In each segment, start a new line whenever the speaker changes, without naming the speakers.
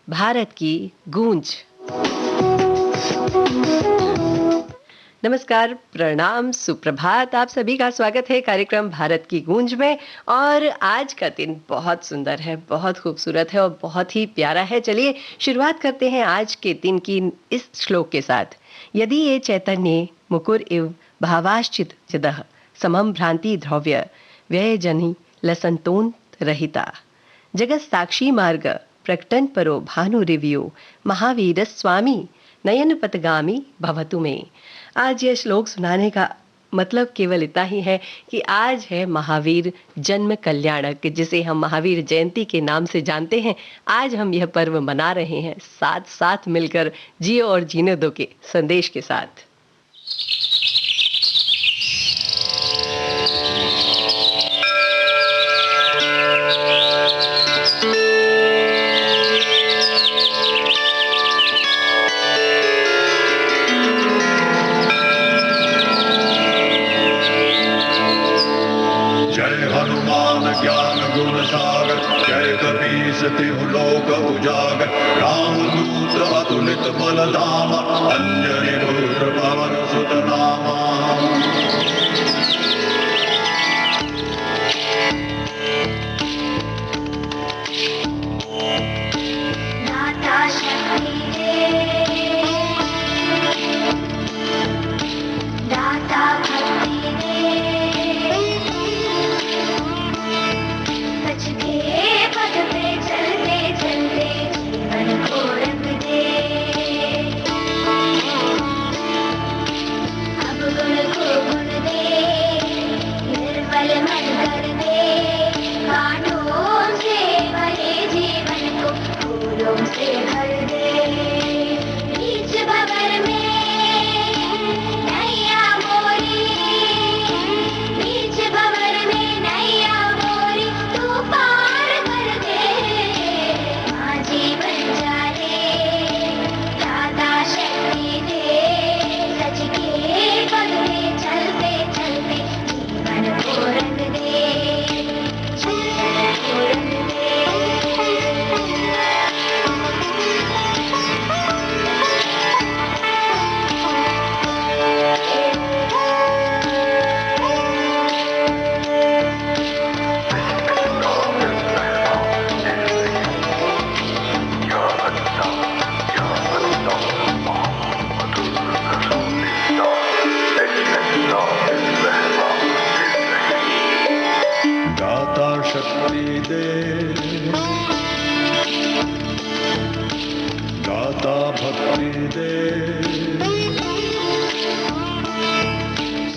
भारत की गूंज। नमस्कार, प्रणाम, सुप्रभात। आप सभी का स्वागत है कार्यक्रम भारत की गूंज में। और आज का दिन बहुत सुंदर है, बहुत खूबसूरत है और बहुत ही प्यारा है। चलिए शुरुआत करते हैं आज के दिन की इस श्लोक के साथ। यदि ये चैतन्य मुकुर इव भावाश्चित चिदः समम भ्रांति ध्रव्य व्ययजनि लसंतोन रहिता जगत साक्षी मार्ग प्रकटन परो भानुरिव्यो महावीर स्वामी नयन पथगामी भवतु में। आज यह श्लोक सुनाने का मतलब केवल इतना ही है कि आज है महावीर जन्म कल्याणक, जिसे हम महावीर जयंती के नाम से जानते हैं। आज हम यह पर्व मना रहे हैं साथ साथ मिलकर जियो और जीने दो के संदेश के साथ।
ज्ञान गुण सागर जय कपीस तिहु लोक उजागर रामदूत अतुलित बल धामा अंजनी रुद्र पवन सुत नामा।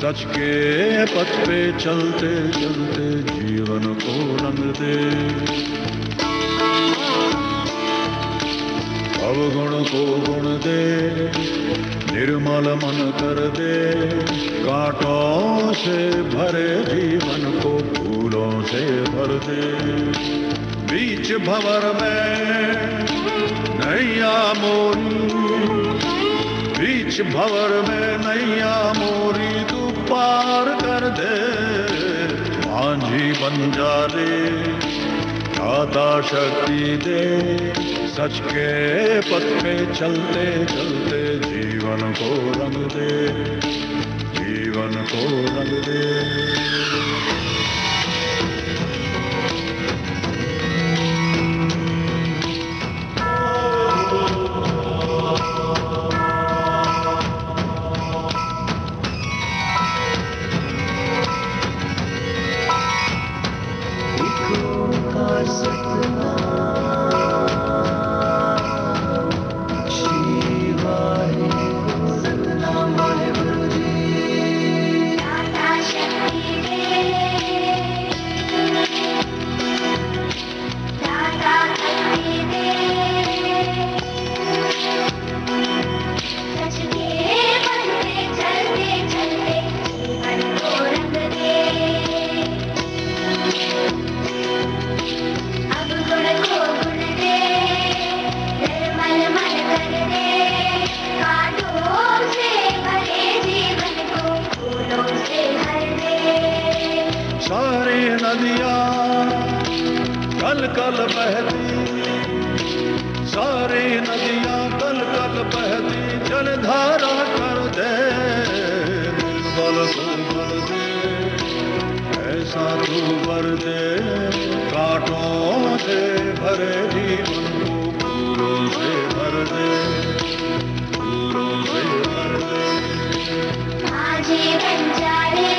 सच के पथ पे चलते चलते जीवन को रंग दे, अवगुण को गुण दे, निर्मल मन कर दे, कांटों से भरे जीवन को फूलों से भर दे। बीच भंवर में नैया मोरी, बीच भंवर में नैया मोरी तू पार कर दे। मांझी बन जा रे, दाता शक्ति दे, सच के पथ पे चलते चलते जीवन को रंग दे, जीवन को रंग दे। कल कल बहती, सारी नदियां कल कल बहती जलधारा कर दे, बल तू बल दे, ऐसा तू भर दे, कांटों से भरे जीवन को फूलों से भर दे, फूलों से भर दे।
आजे बंजारे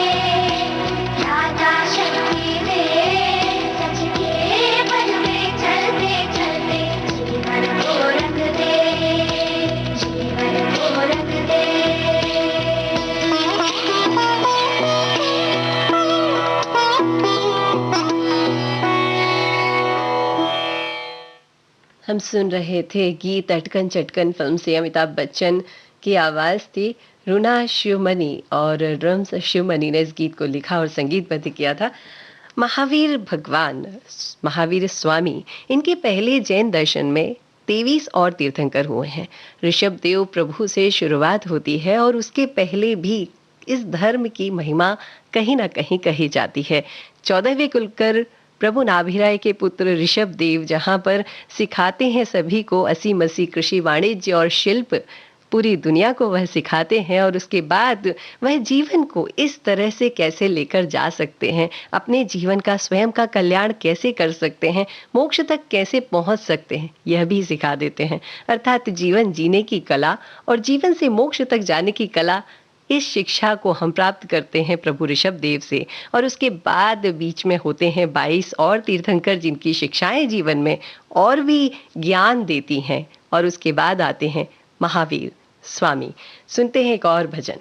दाता शक्ति दे, सच के पथ में चलते चलते जीवन को रंग दे, जीवन को रंग दे।
हम सुन रहे थे गीत अटकन चटकन फिल्म से। अमिताभ बच्चन की आवाज़ थी, रुना शिवमणि और ड्रम्स शिवमणि ने इस गीत को लिखा और संगीतबद्ध किया था। महावीर भगवान, महावीर स्वामी, इनके पहले जैन दर्शन में 23 और तीर्थंकर हुए हैं। ऋषभ देव प्रभु से शुरुआत होती है और उसके पहले भी इस धर्म की महिमा कहीं ना कहीं कही जाती है। 14वें कुलकर प्रभु नाभिराय के पुत्र ऋषभ देव जहाँ पर सिखाते हैं सभी को असी मसी कृषि वाणिज्य और शिल्प, पूरी दुनिया को वह सिखाते हैं और उसके बाद वह जीवन को इस तरह से कैसे लेकर जा सकते हैं, अपने जीवन का स्वयं का कल्याण कैसे कर सकते हैं, मोक्ष तक कैसे पहुंच सकते हैं, यह भी सिखा देते हैं। अर्थात जीवन जीने की कला और जीवन से मोक्ष तक जाने की कला, इस शिक्षा को हम प्राप्त करते हैं प्रभु ऋषभ देव से। और उसके बाद बीच में होते हैं 22 और तीर्थंकर जिनकी शिक्षाएं जीवन में और भी ज्ञान देती हैं। और उसके बाद आते हैं महावीर स्वामी। सुनते हैं एक और भजन।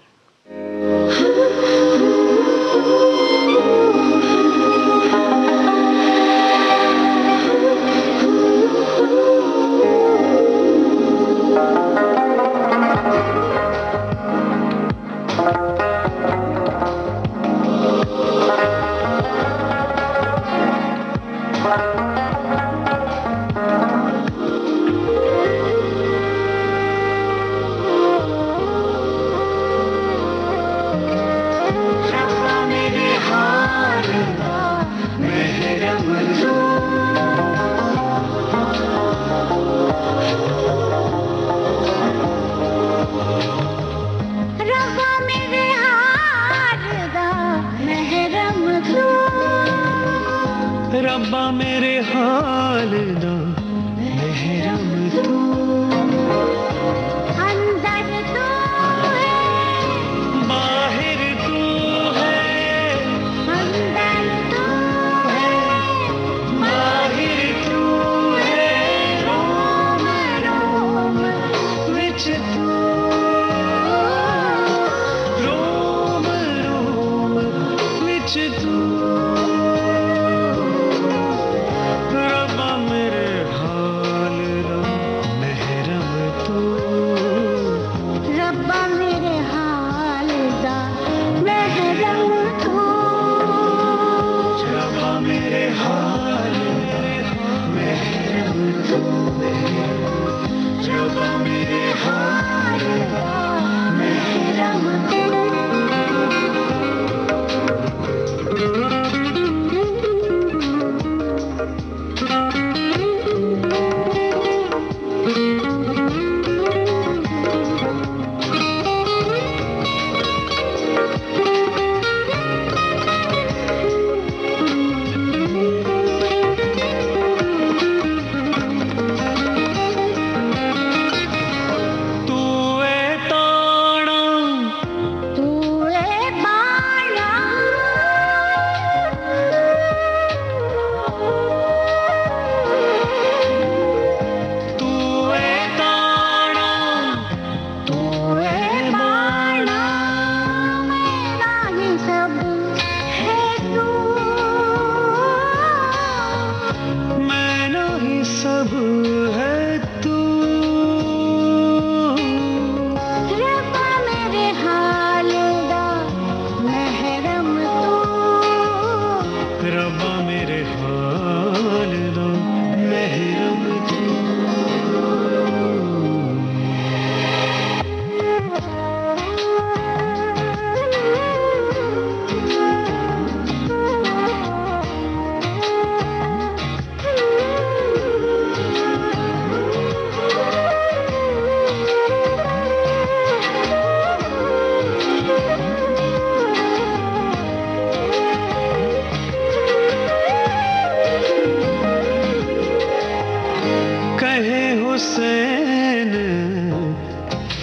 हुसैन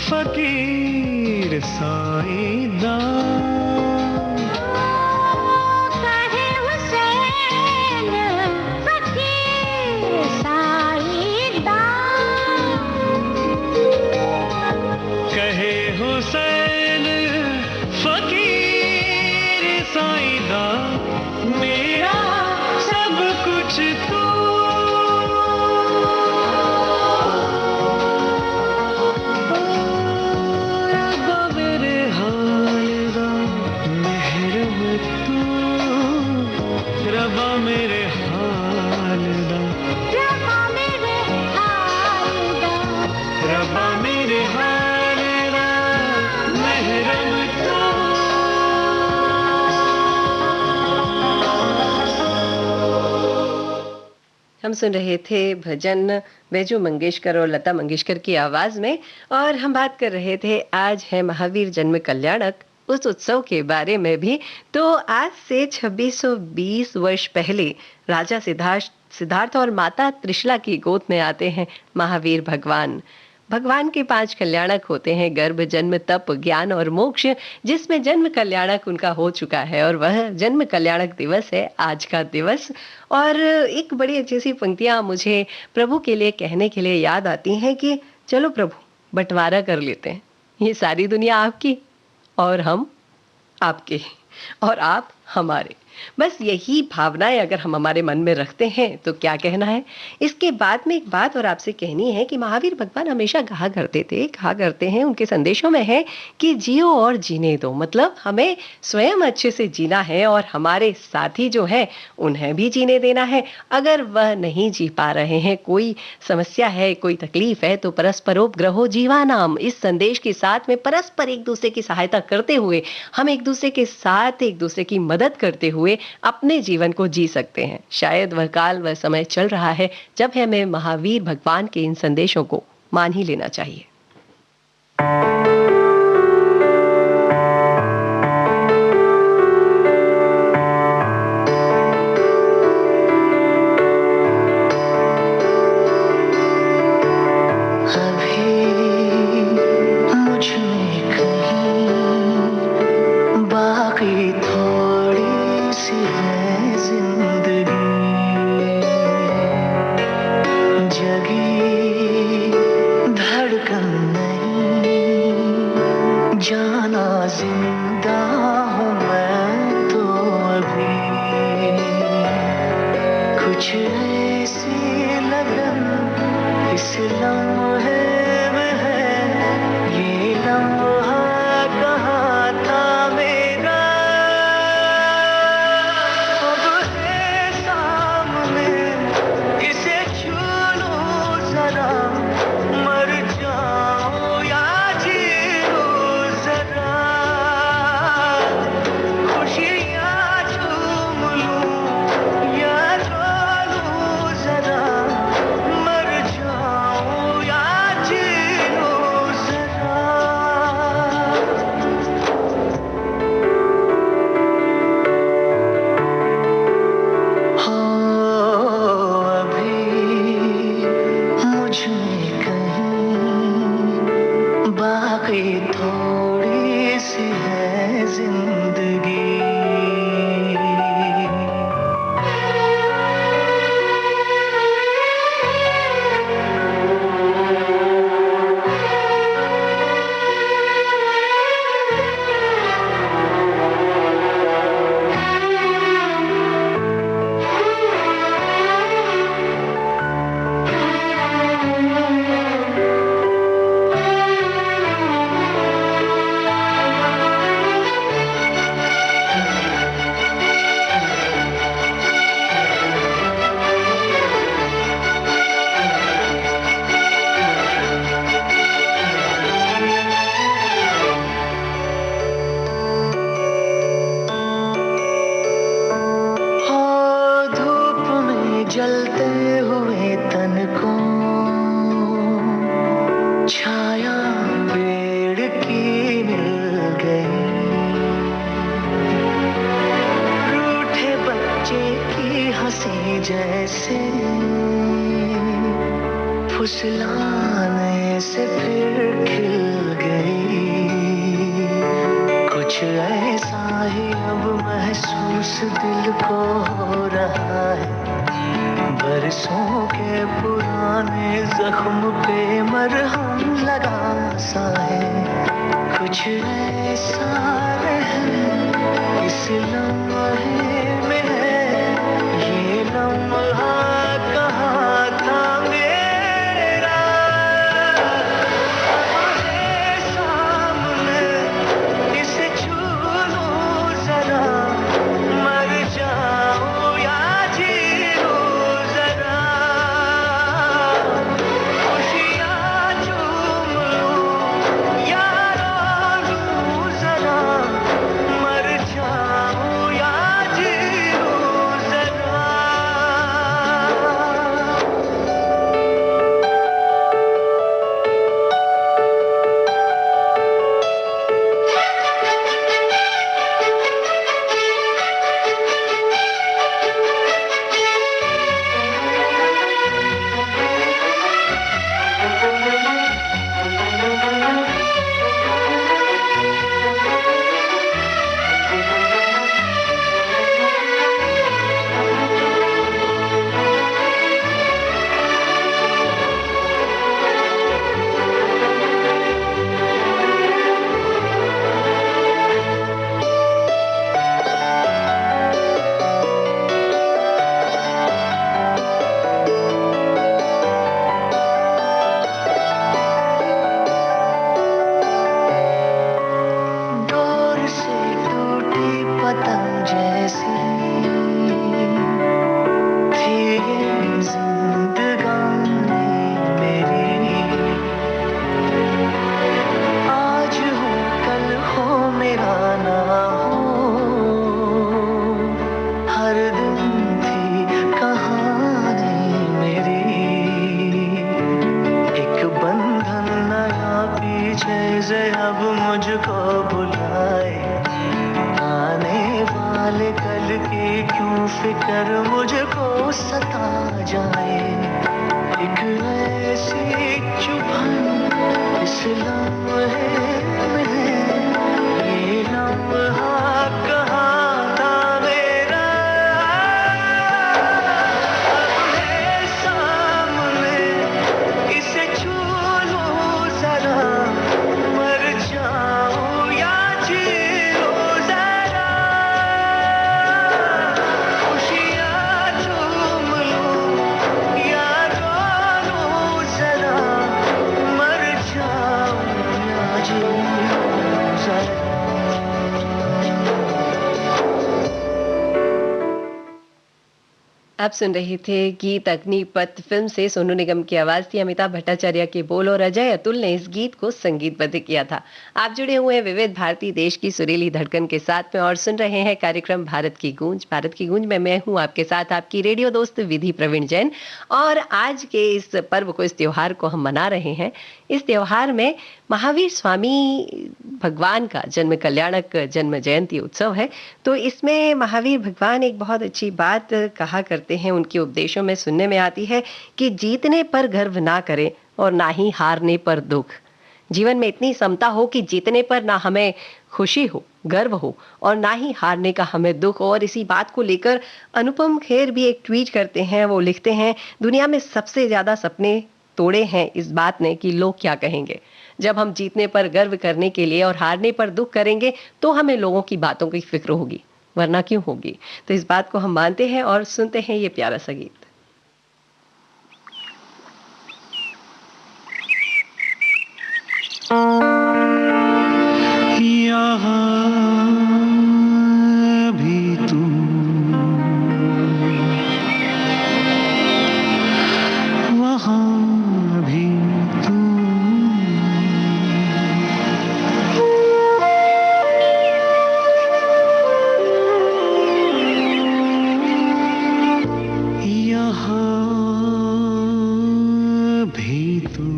फकीर साईदा
कहे हुसैन फकीर साईदा
कहे हुसैन फकीर साईदा मेरा सब कुछ तू रब्बा मेरे हाल दा महरम तू रब्बा मेरे हाल दा
रब्बा मेरे हाल दा
रब्बा मेरे हाल दा महरम तू
हम सुन रहे थे भजन बैजू मंगेशकर और लता मंगेशकर की आवाज में, और हम बात कर रहे थे आज है महावीर जन्म कल्याणक उस उत्सव के बारे में भी। तो आज से 2620 वर्ष पहले राजा सिद्धार्थ और माता त्रिशला की गोद में आते हैं महावीर भगवान। भगवान के 5 कल्याणक होते हैं, गर्भ, जन्म, तप, ज्ञान और मोक्ष, जिसमें जन्म कल्याणक उनका हो चुका है और वह जन्म कल्याणक दिवस है आज का दिवस। और एक बड़ी अच्छी सी पंक्तियां मुझे प्रभु के लिए कहने के लिए याद आती हैं कि चलो प्रभु बंटवारा कर लेते हैं, ये सारी दुनिया आपकी और हम आपके और आप हमारे। बस यही भावनाएं अगर हम हमारे मन में रखते हैं तो क्या कहना है। इसके बाद में एक बात और आपसे कहनी है कि महावीर भगवान हमेशा कहा करते हैं, उनके संदेशों में है कि जियो और जीने दो। मतलब हमें स्वयं अच्छे से जीना है और हमारे साथी जो है उन्हें भी जीने देना है। अगर वह नहीं जी पा रहे हैं, कोई समस्या है, कोई तकलीफ है, तो परस्परोपग्रहो जीवानाम, इस संदेश के साथ में परस्पर एक दूसरे की सहायता करते हुए हम एक दूसरे के साथ एक दूसरे की मदद करते हुए अपने जीवन को जी सकते हैं। शायद वह काल, वह समय चल रहा है जब हमें महावीर भगवान के इन संदेशों को मान ही लेना चाहिए।
या
फुसलाने से फिर खिल गई, कुछ ऐसा ही अब महसूस दिल को हो रहा है, बरसों के पुराने जख्म पे मरहम लगा सा है, कुछ ऐसा है इस लम्हे में है, ये लम्हा कहाँ था मेरा, अब है सामने, इसे छू लूं जरा, मर जाऊं या जी लूं जरा, खुशियाँ चूम लूं या रो लूं जरा, मर जाऊं या जी लूं जरा। डोर से टूटी पतंग जैसी थी ये जिंदगानी मेरी, आज हो कल हो मेरा ना हो, हर दिन थी कहानी मेरी, एक बंधन नया पीछे से अब मुझको बुलाए, आने वाले कल की क्यों फिक्र मुझको सता जाए, एक ऐसी चुभन इस लम्हे में है, ये लम्हा कहाँ था मेरा, अब है सामने, इसे छू लूं जरा, मर जाऊं या जी लूं जरा, खुशियाँ चूम लूं या रो लूं जरा, मर जाऊं या जी लूं जरा।
आप सुन रहे थे गीत अग्निपथ फिल्म से, सोनू निगम की आवाज थी, अमिताभ भट्टाचार्य के बोल और अजय अतुल ने इस गीत को संगीतबद्ध किया था। आप जुड़े हुए हैं विविध भारती, देश की सुरीली धड़कन के साथ में और सुन रहे हैं कार्यक्रम भारत की गूंज। भारत की गूंज में मैं हूं आपके साथ आपकी रेडियो दोस्त विधि प्रवीण जैन, और आज के इस पर्व को, इस त्योहार को हम मना रहे हैं। इस त्योहार में महावीर स्वामी भगवान का जन्म कल्याणक जन्म जयंती उत्सव है। तो इसमें महावीर भगवान एक बहुत अच्छी बात कहा करते हैं, उनके उपदेशों में सुनने में आती है कि जीतने पर गर्व ना करें और ना ही हारने पर दुख। जीवन में इतनी समता हो कि जीतने पर ना हमें खुशी हो, गर्व हो, और ना ही हारने का हमें दुख। और इसी बात को लेकर अनुपम खेर भी एक ट्वीट करते हैं। वो लिखते हैं, दुनिया में सबसे ज्यादा सपने तोड़े हैं इस बात ने कि लोग क्या कहेंगे। जब हम जीतने पर गर्व करने के लिए और हारने पर दुख करेंगे तो हमें लोगों की बातों की फिक्र होगी, वरना क्यों होगी। तो इस बात को हम मानते हैं और सुनते हैं ये प्यारा सा गीत।
यहाँ भी तू, वहाँ भी तू, यहाँ भी तू,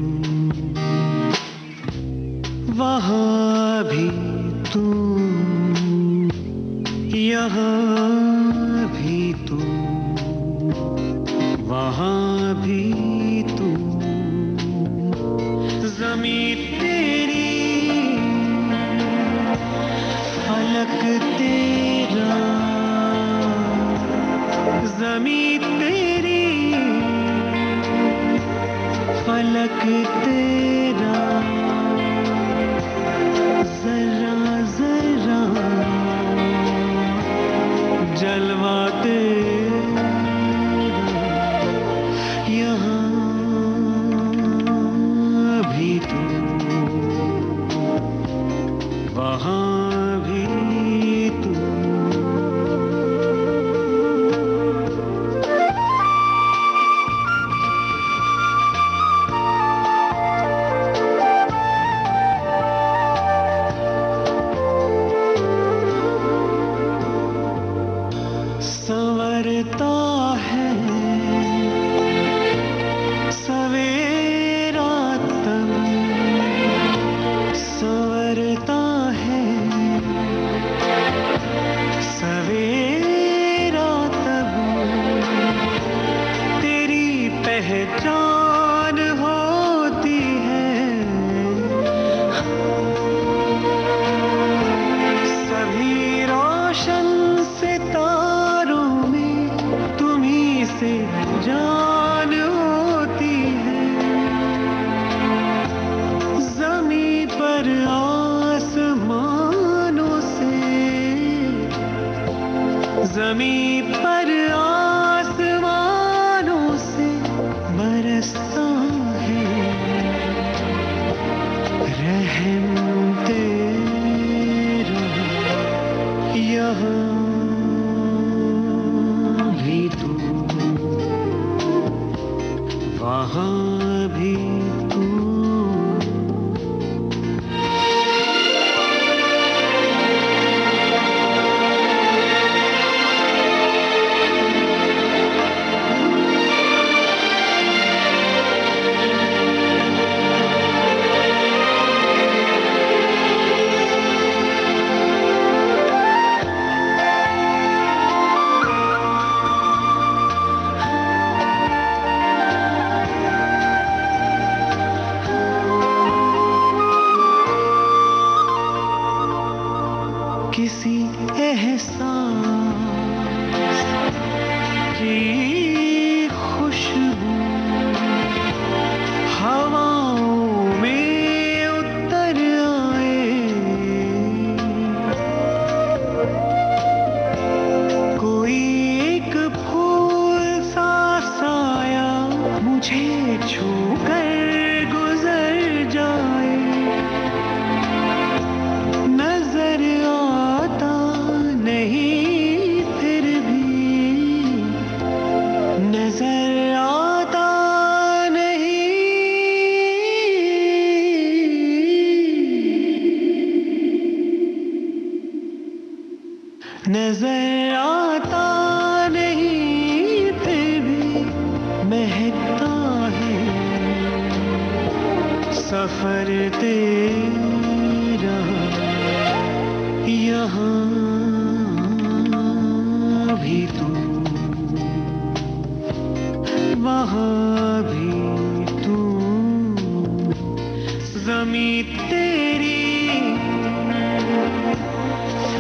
वहाँ भी तू, यहाँ भी तू, वहाँ भी तू। जमी तेरी फलक तेरा जमी तेरी फलक तेरा जरा जरा जलवा तेरा यहाँ भी तू वहाँ भी तू संवरता है सवेरा तब संवरता है सवेरा तब तेरी पहचान होती है सभी रोशन सितारों में तुम्ही से जान होती है जमीन पर आसमानों से जमीन पर आसमानों से बरसता है रहम तेरा यहाँ भी तू वहाँ भी तू किसी एहसास की खुशबू हवाओं में उतर आए कोई एक फूल सा साया मुझे छूकर गुजर जाए नजर आता नहीं फिर भी नजर आता नहीं नजर आता नहीं फिर भी महकता है सफर तेरा यहाँ भी तू वहाँ भी तू जमी तेरी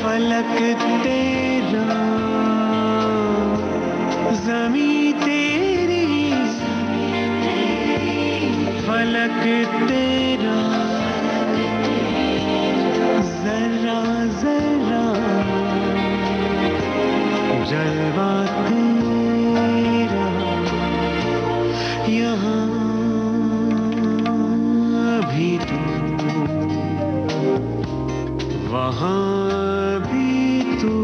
फलक तेरा जमी तेरी फलक तेरा जरा जरा जलवा तेरा यहाँ भी तू वहाँ भी तू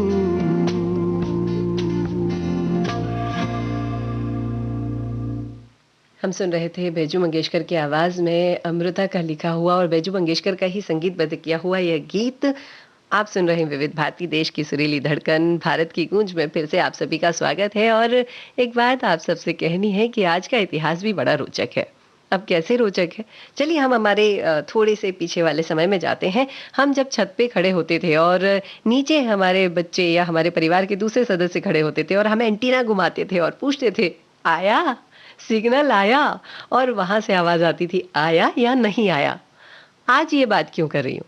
हम सुन रहे थे बैजू मंगेशकर की आवाज में अमृता का लिखा हुआ और बैजू मंगेशकर का ही संगीतबद्ध किया हुआ यह गीत। आप सुन रहे हैं विविध भारती, देश की सुरीली धड़कन, भारत की गूंज में फिर से आप सभी का स्वागत है। और एक बात आप सबसे कहनी है कि आज का इतिहास भी बड़ा रोचक है। अब कैसे रोचक है, चलिए हम हमारे थोड़े से पीछे वाले समय में जाते हैं। हम जब छत पे खड़े होते थे और नीचे हमारे बच्चे या हमारे परिवार के दूसरे सदस्य खड़े होते थे और हम एंटीना घुमाते थे और पूछते थे आया, सिग्नल आया, और वहां से आवाज आती थी आया या नहीं आया। आज ये बात क्यों कर रही हूँ?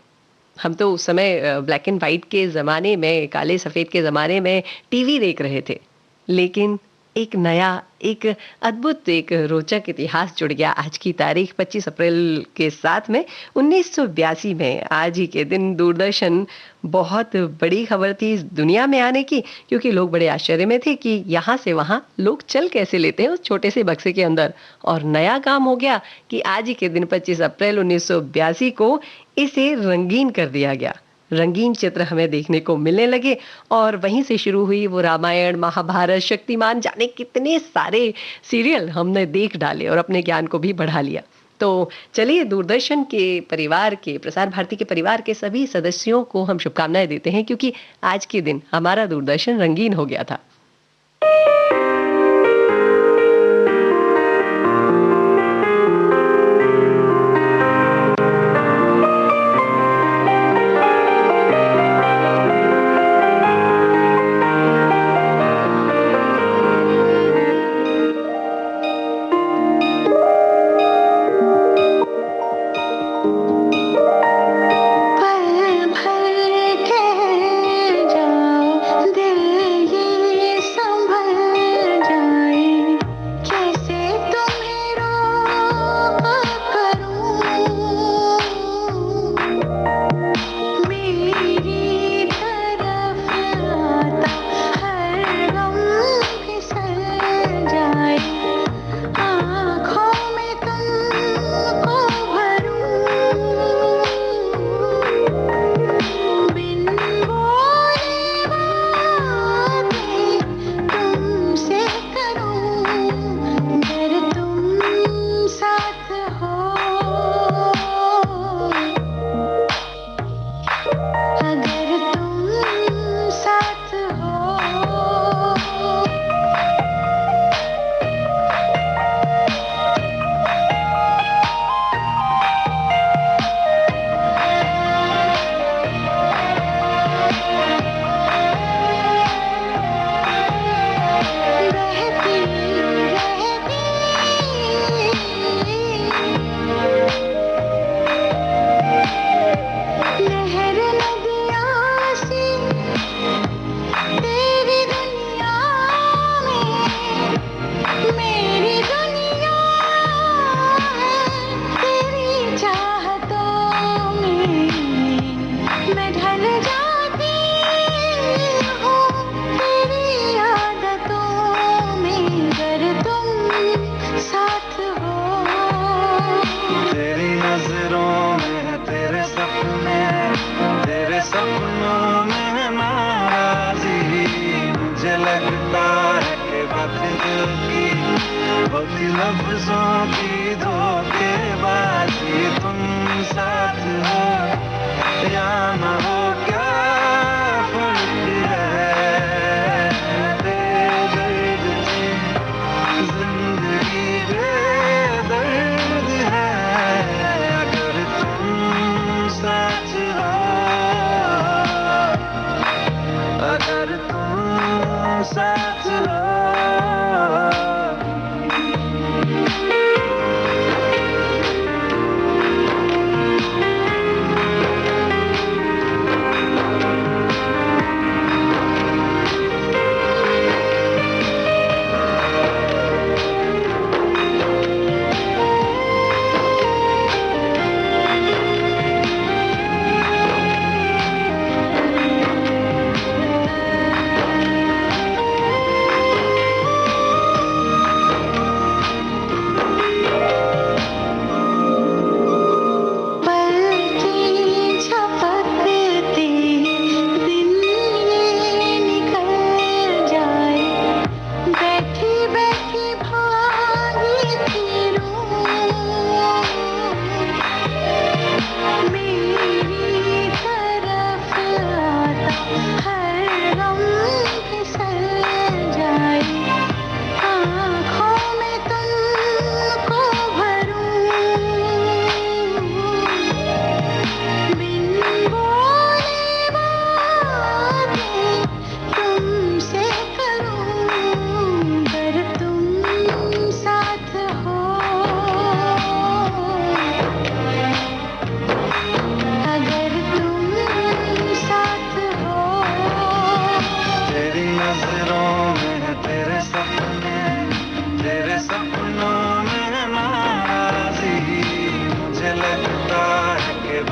हम तो उस समय ब्लैक एंड व्हाइट के ज़माने में, काले सफ़ेद के ज़माने में टीवी देख रहे थे। लेकिन एक नया, एक अद्भुत, एक रोचक इतिहास जुड़ गया आज की तारीख 25 अप्रैल के साथ में। 1982 में आज ही के दिन दूरदर्शन, बहुत बड़ी खबर थी इस दुनिया में आने की, क्योंकि लोग बड़े आश्चर्य में थे कि यहाँ से वहाँ लोग चल कैसे लेते हैं उस छोटे से बक्से के अंदर। और नया काम हो गया कि आज ही के दिन 25 अप्रैल 1982 को इसे रंगीन कर दिया गया। रंगीन चित्र हमें देखने को मिलने लगे और वहीं से शुरू हुई वो रामायण, महाभारत, शक्तिमान, जाने कितने सारे सीरियल हमने देख डाले और अपने ज्ञान को भी बढ़ा लिया। तो चलिए, दूरदर्शन के परिवार के, प्रसार भारती के परिवार के सभी सदस्यों को हम शुभकामनाएं देते हैं, क्योंकि आज के दिन हमारा दूरदर्शन रंगीन हो गया था।
पल भर ठहर जाओ, दिल ये संभल जाए, कैसे तुम्हें रोक करूं, मेरी तरफ आता हर गम फिसल जाए, आँखों में तुमको भरूं, बिन बोले बातें तुमसे करूं, अगर तुम साथ हो, अगर तुम साथ हो। बहती रहती लहर नदियाँ सी तेरी दुनिया में, मेरी दुनिया है तेरी चाहतों में, मैं ढल जाती हूँ तेरी आदतों में, अगर तुम साथ हो।
तेरी नजरों में है तेरे सपने, तेरे सपनों में है नाराजी, मुझे लगता है कि बात दिल की होती लफ्जों की धोखेबाजी, तुम साथ हो या ना हो क्या फर्क है, बेदर्द थी जिंदगी बेदर्द है, अगर तुम साथ हो, अगर तुम साथ हो।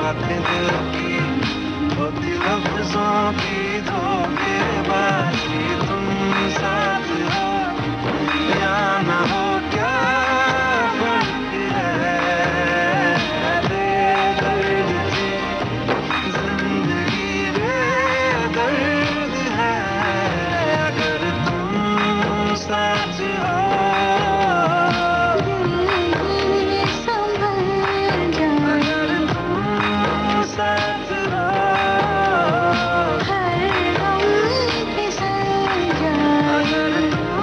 बातें दिल की होती लफ्जों की धोखेबाजी, तुम साथ हो या ना हो क्या फर्क है, बेदर्द थी जिंदगी बेदर्द है, अगर तुम साथ हो।
संभल जाए
अगर तुम साथ हो,
हर दम फिसल जाए
अगर तुम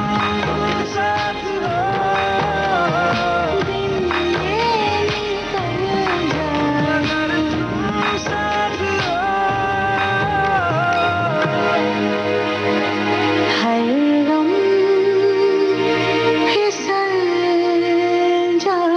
साथ हो,
दिन ये निकल जाए
अगर तुम साथ हो,
हर गम फिसल जाए।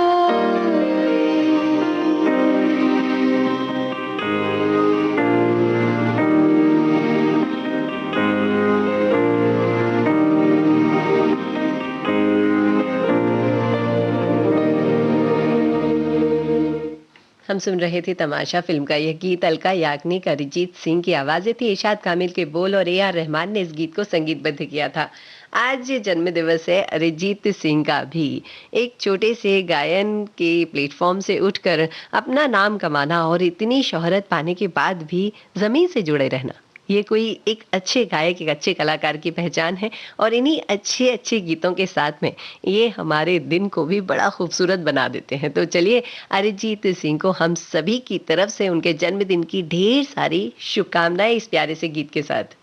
हम सुन रहे थे तमाशा फिल्म का यह गीत। अलका याग्निक, अरिजीत सिंह की आवाजें थी, इरशाद कामिल के बोल और ए आर रहमान ने इस गीत को संगीतबद्ध किया था। आज जन्म दिवस है अरिजीत सिंह का भी। एक छोटे से गायन के प्लेटफॉर्म से उठकर अपना नाम कमाना और इतनी शोहरत पाने के बाद भी जमीन से जुड़े रहना, ये कोई एक अच्छे गायक, एक अच्छे कलाकार की पहचान है। और इन्हीं अच्छे अच्छे गीतों के साथ में ये हमारे दिन को भी बड़ा खूबसूरत बना देते हैं। तो चलिए, अरिजीत सिंह को हम सभी की तरफ से उनके जन्मदिन की ढेर सारी शुभकामनाएं इस प्यारे से गीत के साथ।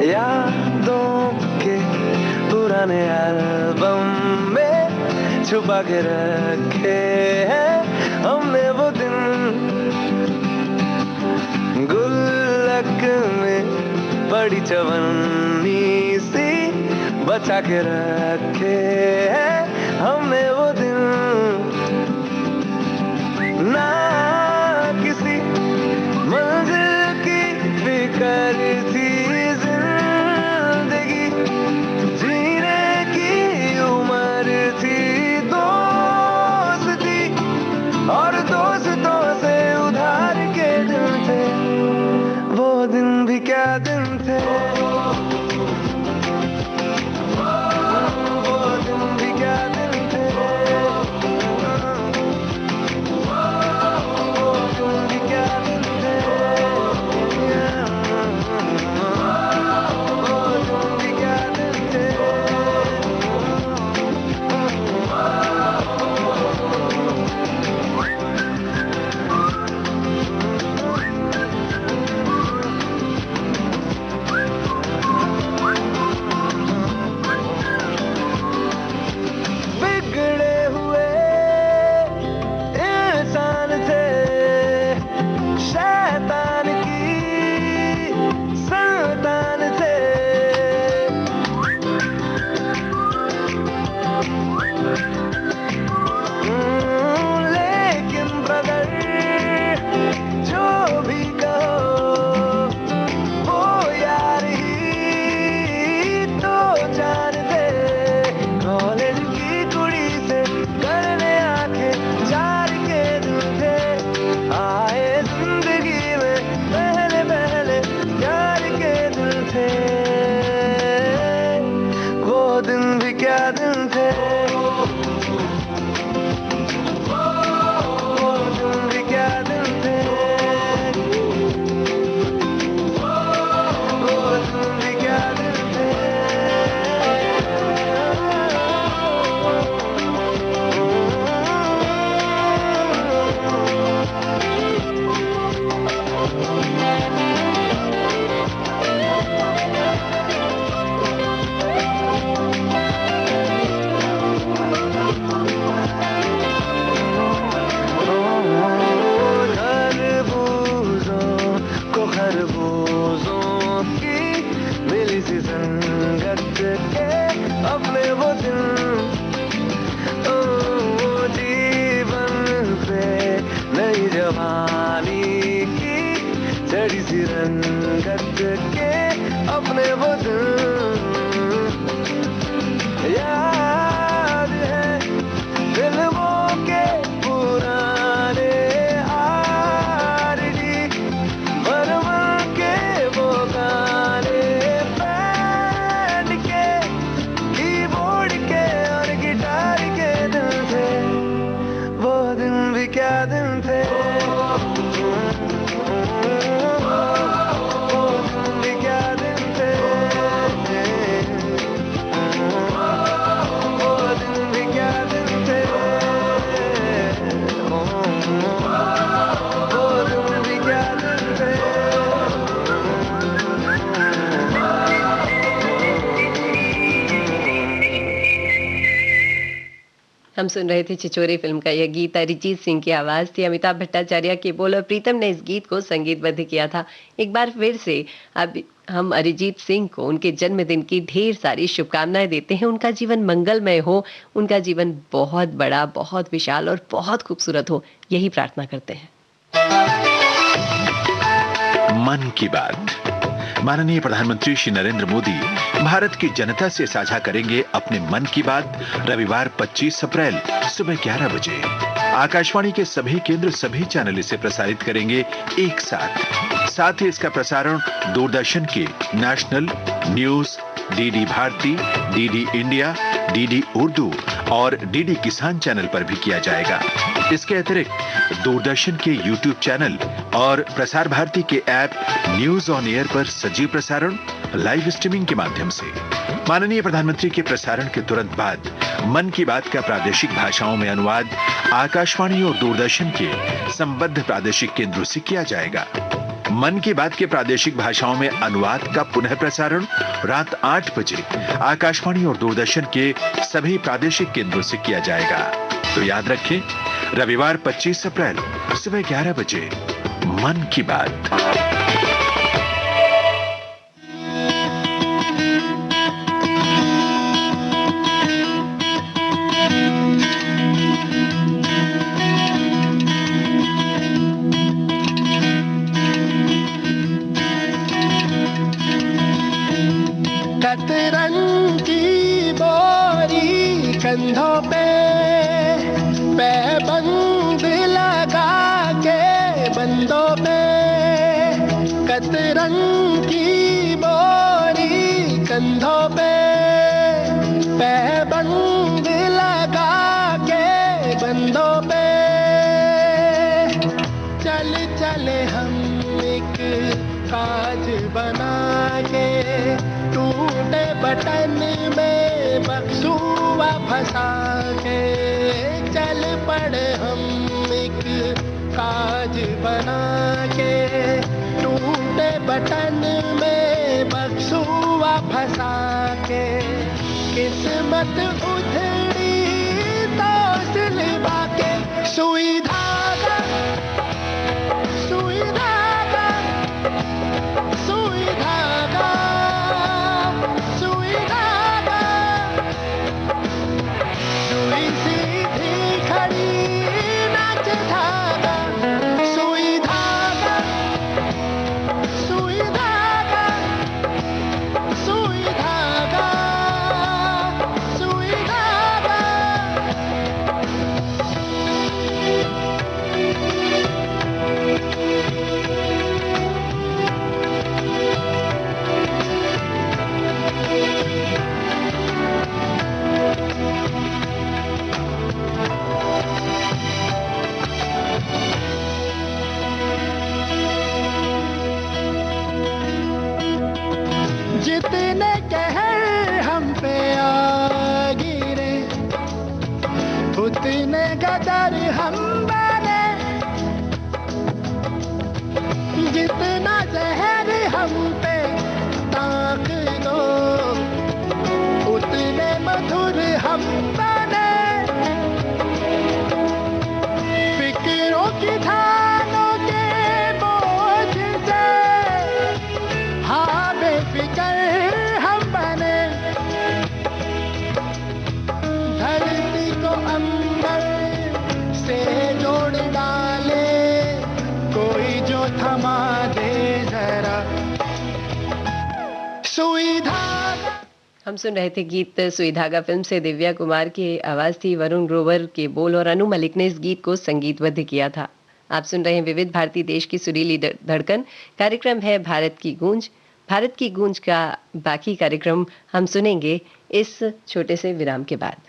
यादों के पुराने एल्बम में छुपा के रखे हैं हमने वो दिन, गुल्लक में बड़ी चवन्नी सी बचा के रखे हैं हमने वो दिन, ना किसी मंजिल की फिक्र थी जिंदगी, जीने की उम्र थी, दोस्ती और दोस्तों से उधार के दिन थे, वो दिन भी क्या दिन थे, वो दिन भी क्या दिन थे, वो दिन भी क्या दिन थे, वो दिन भी क्या दिन थे। बिगड़े हुए इंसान थे, शैतान की संतान थे, लेकिन ब्रदर जो भी कहो वो यार ही तो जानते, कॉलेज की कुड़ी से करने आंखें चार के दिन थे, आए जिंदगी में पहले पहले प्यार के दिन थे, वो दिन भी क्या दिन थे, वो दिन भी क्या दिन थे, वो दिन भी क्या दिन थे। खरबूजों को खरबूजों की मिली सी संगत के अपने वो दिन, ओ जीवन पे नई जवानी की चढ़ी सी रंगत के अपने वो दिन याद है फिल्मों के पुराने आरडी बर्मन के वो गाने बैंड के कीबोर्ड के और गिटार के दिन थे, वो दिन भी क्या दिन थे, वो दिन भी क्या दिन थे, वो दिन भी क्या दिन थे, वो दिन भी क्या दिन थे।
हम सुन रहे थे छिछोरे फिल्म का यह गीत। अरिजीत सिंह की आवाज थी, अमिताभ भट्टाचार्य के बोल और प्रीतम ने इस गीत को संगीतबद्ध किया था। एक बार फिर से अब हम अरिजीत सिंह को उनके जन्मदिन की ढेर सारी शुभकामनाएं देते हैं। उनका जीवन मंगलमय हो, उनका जीवन बहुत बड़ा, बहुत विशाल और बहुत खूबसूरत हो, यही प्रार्थना करते हैं।
मन की बात। माननीय प्रधानमंत्री श्री नरेंद्र मोदी भारत की जनता से साझा करेंगे अपने मन की बात रविवार 25 अप्रैल सुबह 11 बजे। आकाशवाणी के सभी केंद्र, सभी चैनल इसे प्रसारित करेंगे एक साथ ही इसका प्रसारण दूरदर्शन के national news, DD Bharati, DD India, DD Urdu और डीडी किसान चैनल पर भी किया जाएगा। इसके अतिरिक्त दूरदर्शन के यूट्यूब चैनल और प्रसार भारती के ऐप न्यूज ऑन एयर पर सजीव प्रसारण लाइव स्ट्रीमिंग के माध्यम से। माननीय प्रधानमंत्री के प्रसारण के तुरंत बाद मन की बात का प्रादेशिक भाषाओं में अनुवाद आकाशवाणी और दूरदर्शन के संबद्ध प्रादेशिक केंद्रों से किया जाएगा। मन की बात के प्रादेशिक भाषाओं में अनुवाद का पुनः प्रसारण रात 8 बजे आकाशवाणी और दूरदर्शन के सभी प्रादेशिक केंद्रों से किया जाएगा। तो याद रखें, रविवार 25 अप्रैल सुबह 11 बजे मन की बात।
कतरन की बोरी कंधों पे पैबंद लगा के बंदों पे, कतरन की बोरी कंधों पे पैबंद लगा के बंदों पे, चल चले हम एक काज बना के, टूटे बटन में बक्सूआ फंसा के, चल पड़े हम एक काज बना के, टूटे बटन में बक्सूआ फंसा के, किस्मत उधड़ी तो सिलवा के, सुई धागा सुई धागा सुई धागा सुई धागा, सुई सीधी खड़ी नाच धागा, सुई धागा सुई धागा सुई धागा सुई धागा। जितने कहर हम पे आ गिरे, उतने गदर हम बने, जितना जहर हम पे ताक दो, उतने मधुर हम बने, फिक्रों की धानों के बोझ से हाँ बेफिक्र हम बने,
हम सुन रहे थे गीत सुई धागा फिल्म से। दिव्या कुमार की आवाज थी, वरुण ग्रोवर के बोल और अनु मलिक ने इस गीत को संगीतबद्ध किया था। आप सुन रहे हैं विविध भारती, देश की सुरीली धड़कन। कार्यक्रम है भारत की गूंज। भारत की गूंज का बाकी कार्यक्रम हम सुनेंगे इस छोटे से विराम के बाद।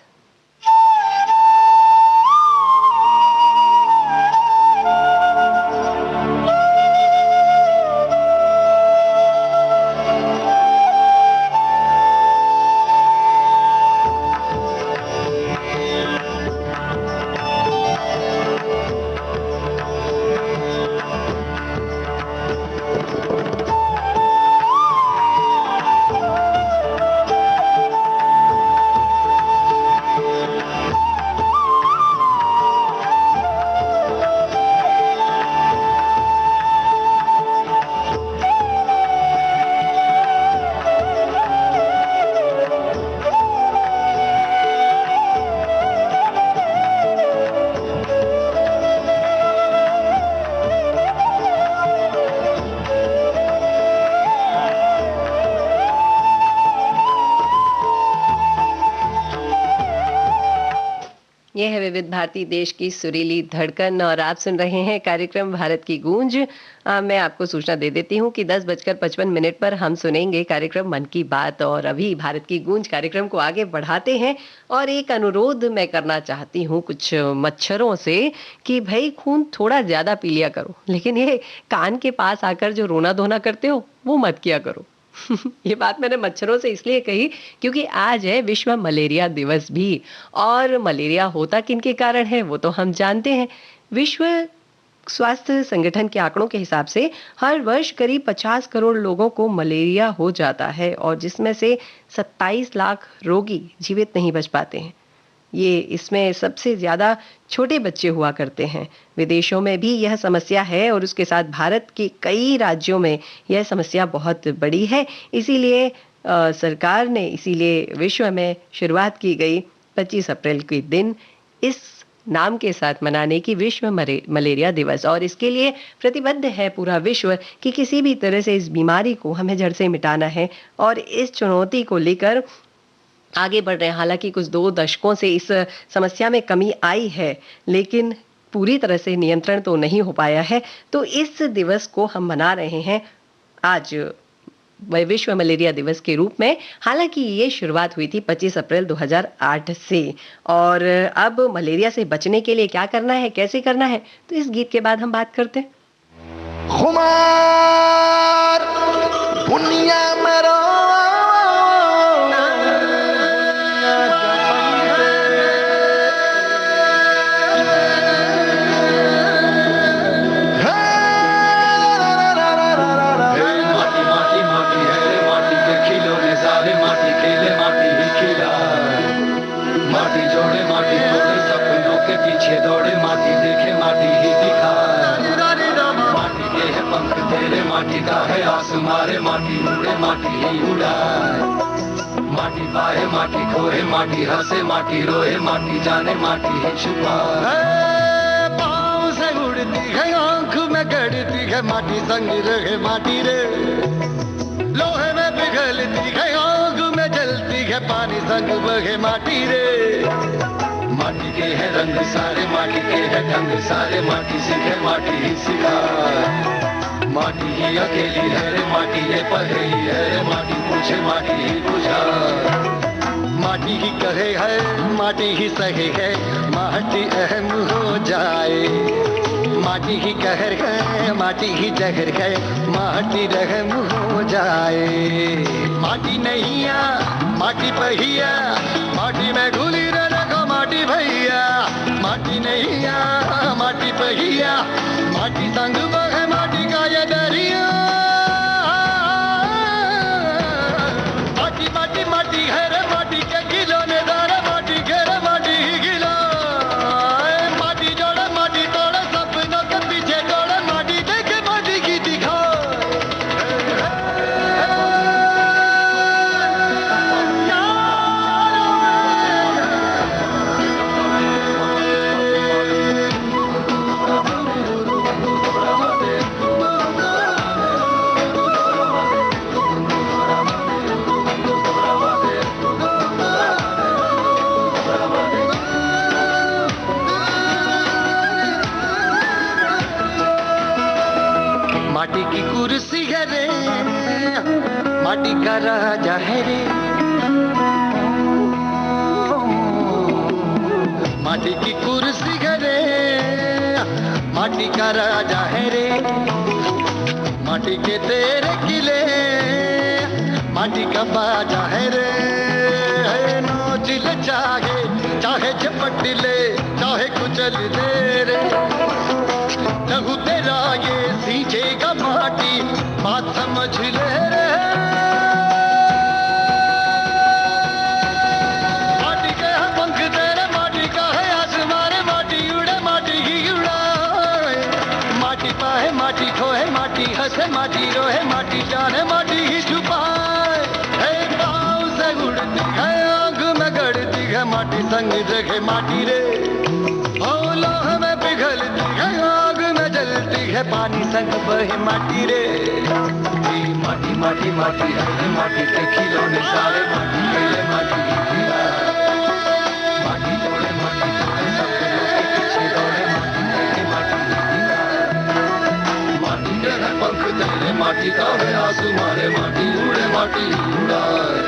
ये है विविध भारती, देश की सुरीली धड़कन और आप सुन रहे हैं कार्यक्रम भारत की गूंज। मैं आपको सूचना दे देती हूँ कि 10:55 पर हम सुनेंगे कार्यक्रम मन की बात। और अभी भारत की गूंज कार्यक्रम को आगे बढ़ाते हैं और एक अनुरोध मैं करना चाहती हूँ कुछ मच्छरों से कि भाई खून थोड़ा ज्यादा पी लिया करो, लेकिन ये कान के पास आकर जो रोना धोना करते हो वो मत किया करो। ये बात मैंने मच्छरों से इसलिए कही क्योंकि आज है विश्व मलेरिया दिवस भी। और मलेरिया होता किनके कारण है वो तो हम जानते हैं। विश्व स्वास्थ्य संगठन के आंकड़ों के हिसाब से हर वर्ष करीब 50 करोड़ लोगों को मलेरिया हो जाता है और जिसमें से 27 लाख रोगी जीवित नहीं बच पाते हैं। ये इसमें सबसे ज्यादा छोटे बच्चे हुआ करते हैं। विदेशों में भी यह समस्या है और उसके साथ भारत के कई राज्यों में यह समस्या बहुत बड़ी है। इसीलिए सरकार ने इसीलिए विश्व में शुरुआत की गई 25 अप्रैल के दिन इस नाम के साथ मनाने की विश्व मलेरिया दिवस। और इसके लिए प्रतिबद्ध है पूरा विश्व कि किसी भी तरह से इस बीमारी को हमें जड़ से मिटाना है और इस चुनौती को लेकर आगे बढ़ रहे हैं। हालांकि कुछ 2 दशकों से इस समस्या में कमी आई है, लेकिन पूरी तरह से नियंत्रण तो नहीं हो पाया है। तो इस दिवस को हम मना रहे हैं आज विश्व मलेरिया दिवस के रूप में। हालांकि ये शुरुआत हुई थी 25 अप्रैल 2008 से। और अब मलेरिया से बचने के लिए क्या करना है, कैसे करना है, तो इस गीत के बाद हम बात करते हैं।
खुमार दुनिया में माटी का है आसमारे, माटी उड़े माटी ही उड़ाए, माटी पाए माटी खोए, माटी हंसे माटी रोए, माटी जाने माटी ही छुपाए। पाँव से उड़ती है आंख में गड़ती है माटी, संग रहे माटी रे, लोहे में पिघलती है आग में जलती है पानी, संग बहे माटी रे। माटी के है रंग सारे, माटी के है ढंग सारे, माटी सीखे माटी ही सिखाए, माटी ही अकेली है रे, माटी ये पहेली है रे, माटी पूछे माटी ही बुझा, माटी ही कहे है माटी ही सहे है, माटी अहम हो जाए, माटी ही कहर है माटी ही जहर है, माटी रहम हो जाए। माटी नैया माटी पहिया, माटी में घुली रे देखो माटी भैया, माटी नैया माटी पहिया, माटी संग बहे माटी का ये दरिया, माटी माटी माटी है रे, माटी के खिलौने दार, माटी घेरे माटी ही गिला, माटी जोड़े माटी तोड़े, सपनों के पीछे दौड़े, माटी देखे माटी की दिखाए।
माटी का राजा है रे, माटी की कुर्सी है रे, माटी का राजा है रे, माटी के तेरे किले, माटी का बाजा है रे, नोच ले चाहे चाहे झपट ले, चाहे कुचल दे रे, लहू तेरा ये सींचेगा माटी, बात समझ ले रे। माटी के है पंख तेरे, माटी का है आसमान, माटी उड़े माटी ही उड़ाए, माटी पाए माटी खोए, माटी हंसे माटी रोए, माटी जाने माटी ही छुपाए, पाँव से उड़ती है आंख में गड़ती है, माटी संग जगह माटी रे, लोह में पिघलती है आग में जलती है, पानी संग बहे माटी रे। माटी माटी माटी है माटी के खिलौने सारे, माटी खेले माटी ही खिला, माटी तोड़े माटी तोड़े सब लोग के पीछे दौड़े, माटी खेले माटी ही खिला, माटी के है पंख तेरे, माटी का है आसमान रे, माटी उड़े माटी ही उड़ाए,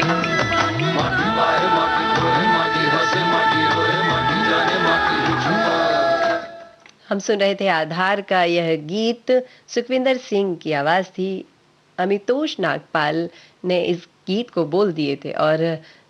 माटी पाए माटी खोए, माटी हंसे माटी रोए, माटी जाने माटी ही छुपाए।
हम सुन रहे थे आधार का यह गीत, सुखविंदर सिंह की आवाज थी, अमितोष नागपाल ने इस गीत को बोल दिए थे और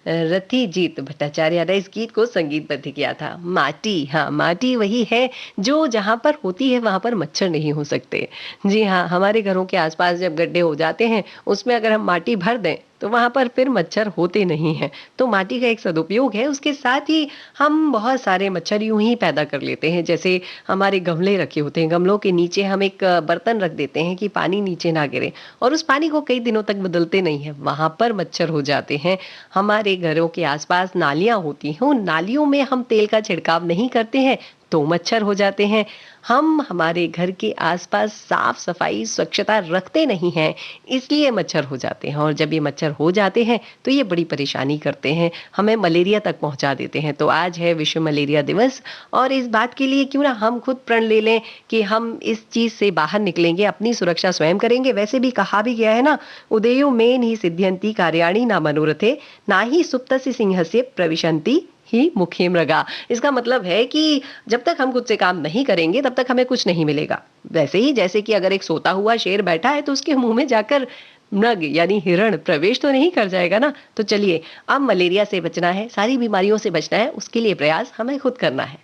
रतिजीत भट्टाचार्य ने इस गीत को संगीतबद्ध किया था। माटी, हाँ माटी वही है जो जहाँ पर होती है वहाँ पर मच्छर नहीं हो सकते। जी हाँ, हमारे घरों के आसपास जब गड्ढे हो जाते हैं उसमें अगर हम माटी भर दें तो वहाँ पर फिर मच्छर होते नहीं हैं। तो माटी का एक सदुपयोग है, उसके साथ ही हम बहुत सारे मच्छर यूं ही पैदा कर लेते हैं। जैसे हमारे गमले रखे होते हैं, गमलों के नीचे हम एक बर्तन रख देते हैं कि पानी नीचे ना गिरे, और उस पानी को कई दिनों तक बदलते नहीं है, वहाँ पर मच्छर हो जाते हैं। हमारे घरों के आसपास नालियाँ होती हैं, उन नालियों में हम तेल का छिड़काव नहीं करते हैं तो मच्छर हो जाते हैं। हम हमारे घर के आसपास साफ सफाई स्वच्छता रखते नहीं हैं, इसलिए मच्छर हो जाते हैं, और जब ये मच्छर हो जाते हैं तो ये बड़ी परेशानी करते हैं, हमें मलेरिया तक पहुंचा देते हैं। तो आज है विश्व मलेरिया दिवस, और इस बात के लिए क्यों ना हम खुद प्रण ले लें कि हम इस चीज से बाहर निकलेंगे, अपनी सुरक्षा स्वयं करेंगे। वैसे भी कहा भी गया है ना, उदेयो मेन ही सिद्ध्यंती कार्याणि न मनोरथे, ना ही सुप्तस्य सिंहस्य प्रविशन्ति ही मुखे मृगा। इसका मतलब है कि जब तक हम खुद से काम नहीं करेंगे तब तक हमें कुछ नहीं मिलेगा। वैसे ही जैसे कि अगर एक सोता हुआ शेर बैठा है तो उसके मुंह में जाकर मृग यानी हिरण प्रवेश तो नहीं कर जाएगा ना। तो चलिए, अब मलेरिया से बचना है, सारी बीमारियों से बचना है, उसके लिए प्रयास हमें खुद करना है।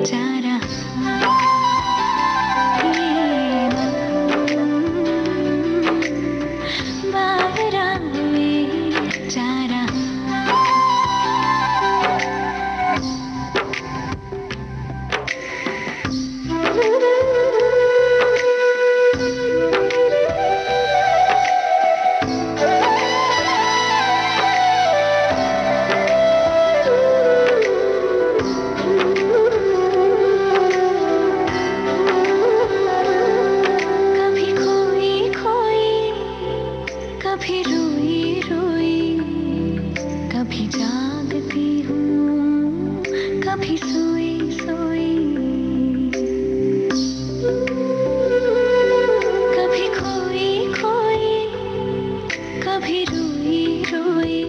जा रहा ये मन बावरा हुए जा रहा कभी खोई खोई कभी रोई रोई कभी जागती हूँ कभी सोई सोई कभी खोई खोई कभी रोई रोई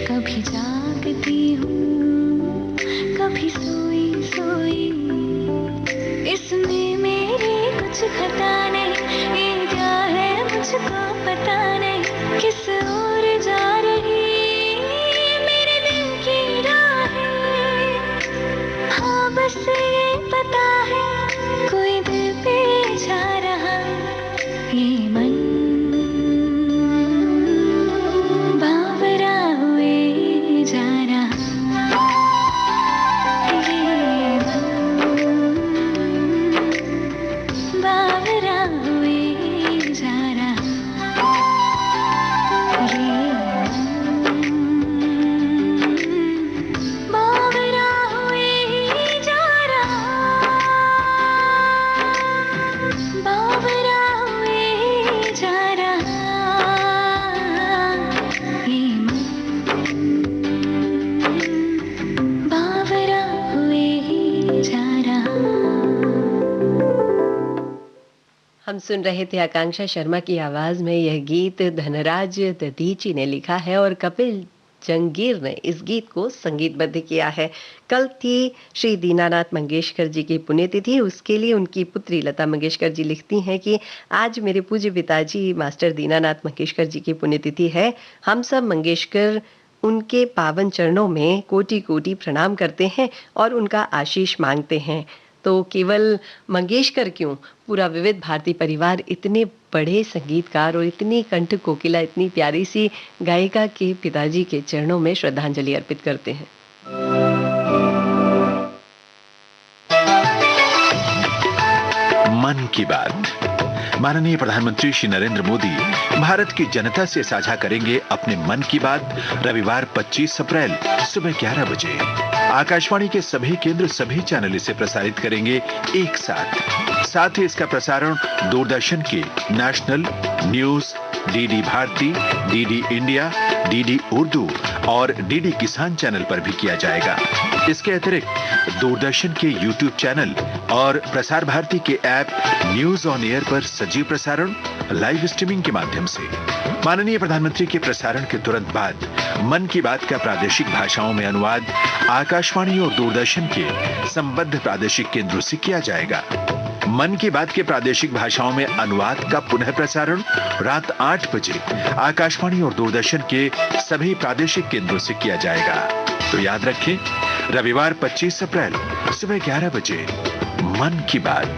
कभी जागती हूँ कभी सोई सोई इसमें मेरी कुछ खता नहीं ये क्या है मुझको पता नहीं किस ओर जा रही मेरे दिल की राहें हाँ बस ये पता है कोई दिल पे जा रहा ये मन बावरा हुए जा रहा ये मन बावरा हुए जा रहा ये मन बावरा हुए जा रहा बावरा हुए जा रहा ये मन बावरा हुए जा रहा
हम सुन रहे थे आकांक्षा शर्मा की आवाज में यह गीत धनराज दधीची ने लिखा है और कपिल जंगीर ने इस गीत को संगीतबद्ध किया है। कल थी श्री दीनानाथ मंगेशकर जी की पुण्यतिथि। उसके लिए उनकी पुत्री लता मंगेशकर जी लिखती हैं कि आज मेरे पूज्य पिताजी मास्टर दीनानाथ मंगेशकर जी की पुण्यतिथि है। हम सब मंगेशकर उनके पावन चरणों में कोटि कोटि प्रणाम करते हैं और उनका आशीष मांगते हैं। तो केवल मंगेशकर क्यों, पूरा विविध भारती परिवार इतने बड़े संगीतकार और इतनी कंठ कोकिला, इतनी प्यारी सी गायिका के पिताजी के चरणों में श्रद्धांजलि अर्पित करते हैं।
मन की बात। माननीय प्रधानमंत्री श्री नरेंद्र मोदी भारत की जनता से साझा करेंगे अपने मन की बात रविवार 25 अप्रैल सुबह 11 बजे। आकाशवाणी के सभी केंद्र, सभी चैनल इसे प्रसारित करेंगे एक साथ ही इसका प्रसारण दूरदर्शन के national news, DD Bharati, DD India, DD Urdu और डीडी किसान चैनल पर भी किया जाएगा। इसके अतिरिक्त दूरदर्शन के यूट्यूब चैनल और प्रसार भारती के ऐप न्यूज ऑन एयर पर सजीव प्रसारण लाइव स्ट्रीमिंग के माध्यम से। माननीय प्रधानमंत्री के प्रसारण के तुरंत बाद मन की बात का प्रादेशिक भाषाओं में अनुवाद आकाशवाणी और दूरदर्शन के संबद्ध प्रादेशिक केंद्रों से किया जाएगा। मन की बात के प्रादेशिक भाषाओं में अनुवाद का पुनः प्रसारण रात 8 बजे आकाशवाणी और दूरदर्शन के सभी प्रादेशिक केंद्रों से किया जाएगा। तो याद रखें, रविवार 25 अप्रैल सुबह 11 बजे मन की बात।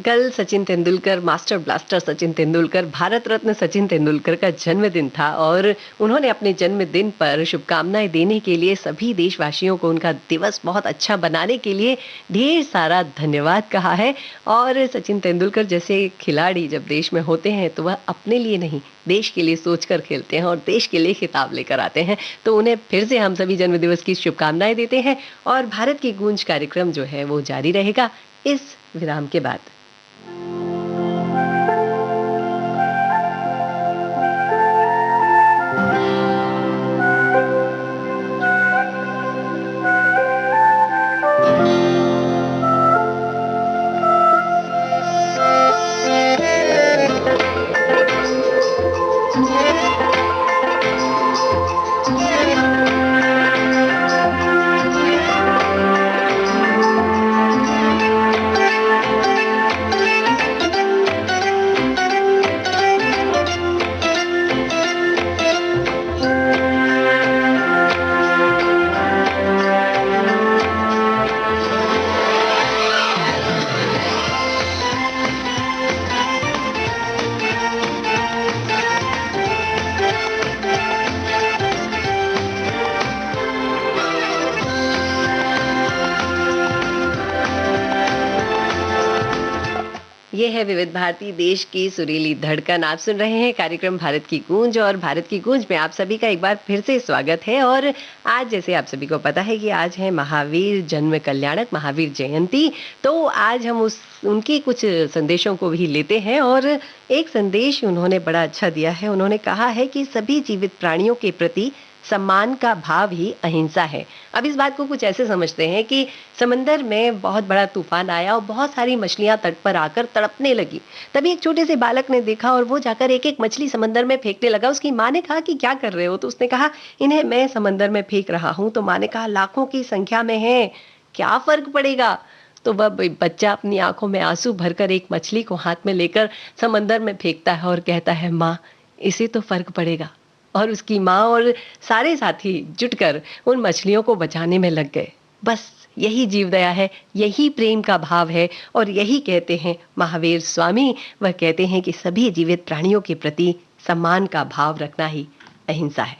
कल सचिन तेंदुलकर, मास्टर ब्लास्टर सचिन तेंदुलकर, भारत रत्न सचिन तेंदुलकर का जन्मदिन था और उन्होंने अपने जन्मदिन पर शुभकामनाएं देने के लिए सभी देशवासियों को उनका दिवस बहुत अच्छा बनाने के लिए ढेर सारा धन्यवाद कहा है। और सचिन तेंदुलकर जैसे खिलाड़ी जब देश में होते हैं तो वह अपने लिए नहीं, देश के लिए सोचकर खेलते हैं और देश के लिए खिताब लेकर आते हैं। तो उन्हें फिर से हम सभी जन्मदिवस की शुभकामनाएं देते हैं और भारत की गूंज कार्यक्रम जो है वो जारी रहेगा इस विराम के बाद। ये है विविध भारती, देश की सुरीली धड़कन। आप सुन रहे हैं कार्यक्रम भारत की गूंज, और भारत की गूंज में आप सभी का एक बार फिर से स्वागत है। और आज जैसे आप सभी को पता है कि आज है महावीर जन्म कल्याणक, महावीर जयंती। तो आज हम उनकी कुछ संदेशों को भी लेते हैं, और एक संदेश उन्होंने बड़ा अच्छा दिया है। उन्होंने कहा है कि सभी जीवित प्राणियों के प्रति सम्मान का भाव ही अहिंसा है। अब इस बात को कुछ ऐसे समझते हैं कि समंदर में बहुत बड़ा तूफान आया और बहुत सारी मछलियां तट पर आकर तड़पने लगी। तभी एक छोटे से बालक ने देखा और वो जाकर एक एक मछली समंदर में फेंकने लगा। उसकी माँ ने कहा कि क्या कर रहे हो? तो उसने कहा, इन्हें मैं समंदर में फेंक रहा हूँ। तो माँ ने कहा, लाखों की संख्या में है, क्या फर्क पड़ेगा? तो वह बच्चा अपनी आंखों में आंसू भरकर एक मछली को हाथ में लेकर समंदर में फेंकता है और कहता है, माँ इसे तो फर्क पड़ेगा। और उसकी माँ और सारे साथी जुटकर उन मछलियों को बचाने में लग गए। बस यही जीव दया है, यही प्रेम का भाव है, और यही कहते हैं महावीर स्वामी। वह कहते हैं कि सभी जीवित प्राणियों के प्रति सम्मान का भाव रखना ही अहिंसा है।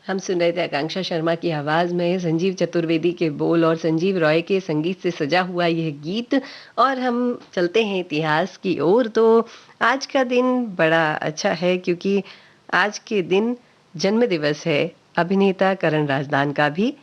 हम सुन रहे थे आकांक्षा शर्मा की आवाज में संजीव चतुर्वेदी के बोल और संजीव रॉय के संगीत से सजा हुआ यह गीत। और हम चलते हैं इतिहास की ओर। तो आज का दिन बड़ा अच्छा है क्योंकि आज के दिन जन्म दिवस है अभिनेता करण राजदान का भी।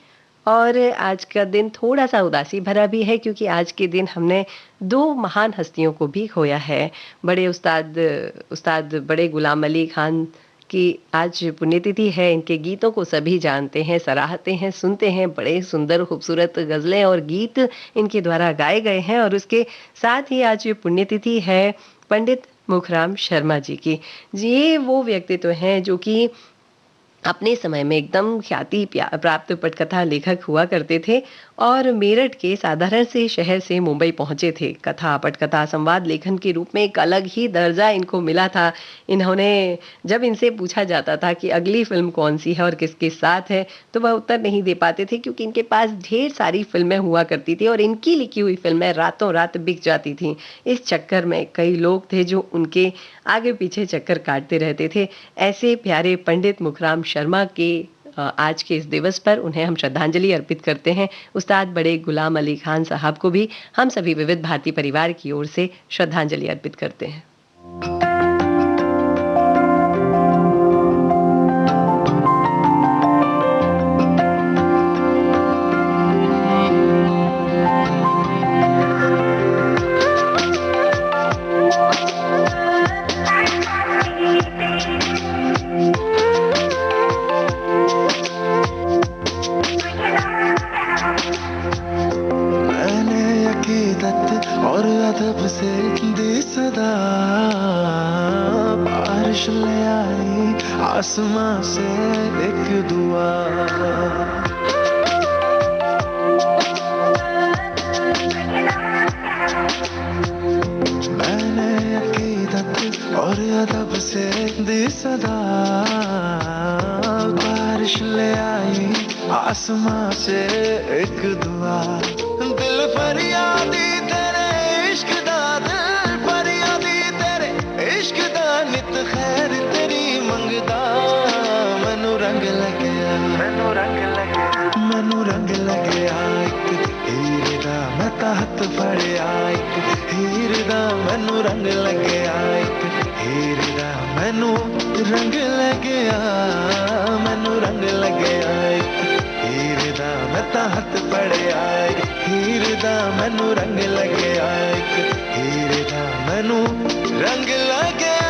और आज का दिन थोड़ा सा उदासी भरा भी है क्योंकि आज के दिन हमने दो महान हस्तियों को भी खोया है। बड़े उस्ताद बड़े गुलाम अली खान की आज पुण्यतिथि है। इनके गीतों को सभी जानते हैं, सराहते हैं, सुनते हैं। बड़े सुंदर खूबसूरत गज़लें और गीत इनके द्वारा गाए गए हैं। और उसके साथ ही आज ये पुण्यतिथि है पंडित मुखराम शर्मा जी की। ये वो व्यक्तित्व हैं जो कि अपने समय में एकदम ख्याति प्राप्त पटकथा लेखक हुआ करते थे और मेरठ के साधारण से शहर से मुंबई पहुंचे थे। कथा, पटकथा, संवाद लेखन के रूप में एक अलग ही दर्जा इनको मिला था। इन्होंने, जब इनसे पूछा जाता था कि अगली फिल्म कौन सी है और किसके साथ है, तो वह उत्तर नहीं दे पाते थे, क्योंकि इनके पास ढेर सारी फिल्में हुआ करती थी और इनकी लिखी हुई फिल्में रातों रात बिक जाती थी। इस चक्कर में कई लोग थे जो उनके आगे पीछे चक्कर काटते रहते थे। ऐसे प्यारे पंडित मुखराम शर्मा के आज के इस दिवस पर उन्हें हम श्रद्धांजलि अर्पित करते हैं। उस्ताद बड़े गुलाम अली खान साहब को भी हम सभी विविध भारती परिवार की ओर से श्रद्धांजलि अर्पित करते हैं।
और अदब से दी सदा, बारिश ले आई आसमां से एक दुआ। मैंने अकीदत और अदब से दी सदा, बारिश ले आई आसमां से एक दुआ। दिल फरियादी तेरे इश्क दा, दिल फरियादी तेरे इश्क दा, नित खैर तेरी मंगदा। मैनू रंग लग्या, मैनू रंग लग्या, मैनू रंग लग्या इक हीर दा, मैं तां हत्थ फड़िया इक हीर दा। मैनू रंग लग्या इक हीर दा, मैनू रंग लग्या, मैनू रंग लग्या इक हीर दा, मैं तां हत्थ फड़िया इक हीर दा। मैनू रंग लग्या इक हीर दा, मैनू रंग लग्या।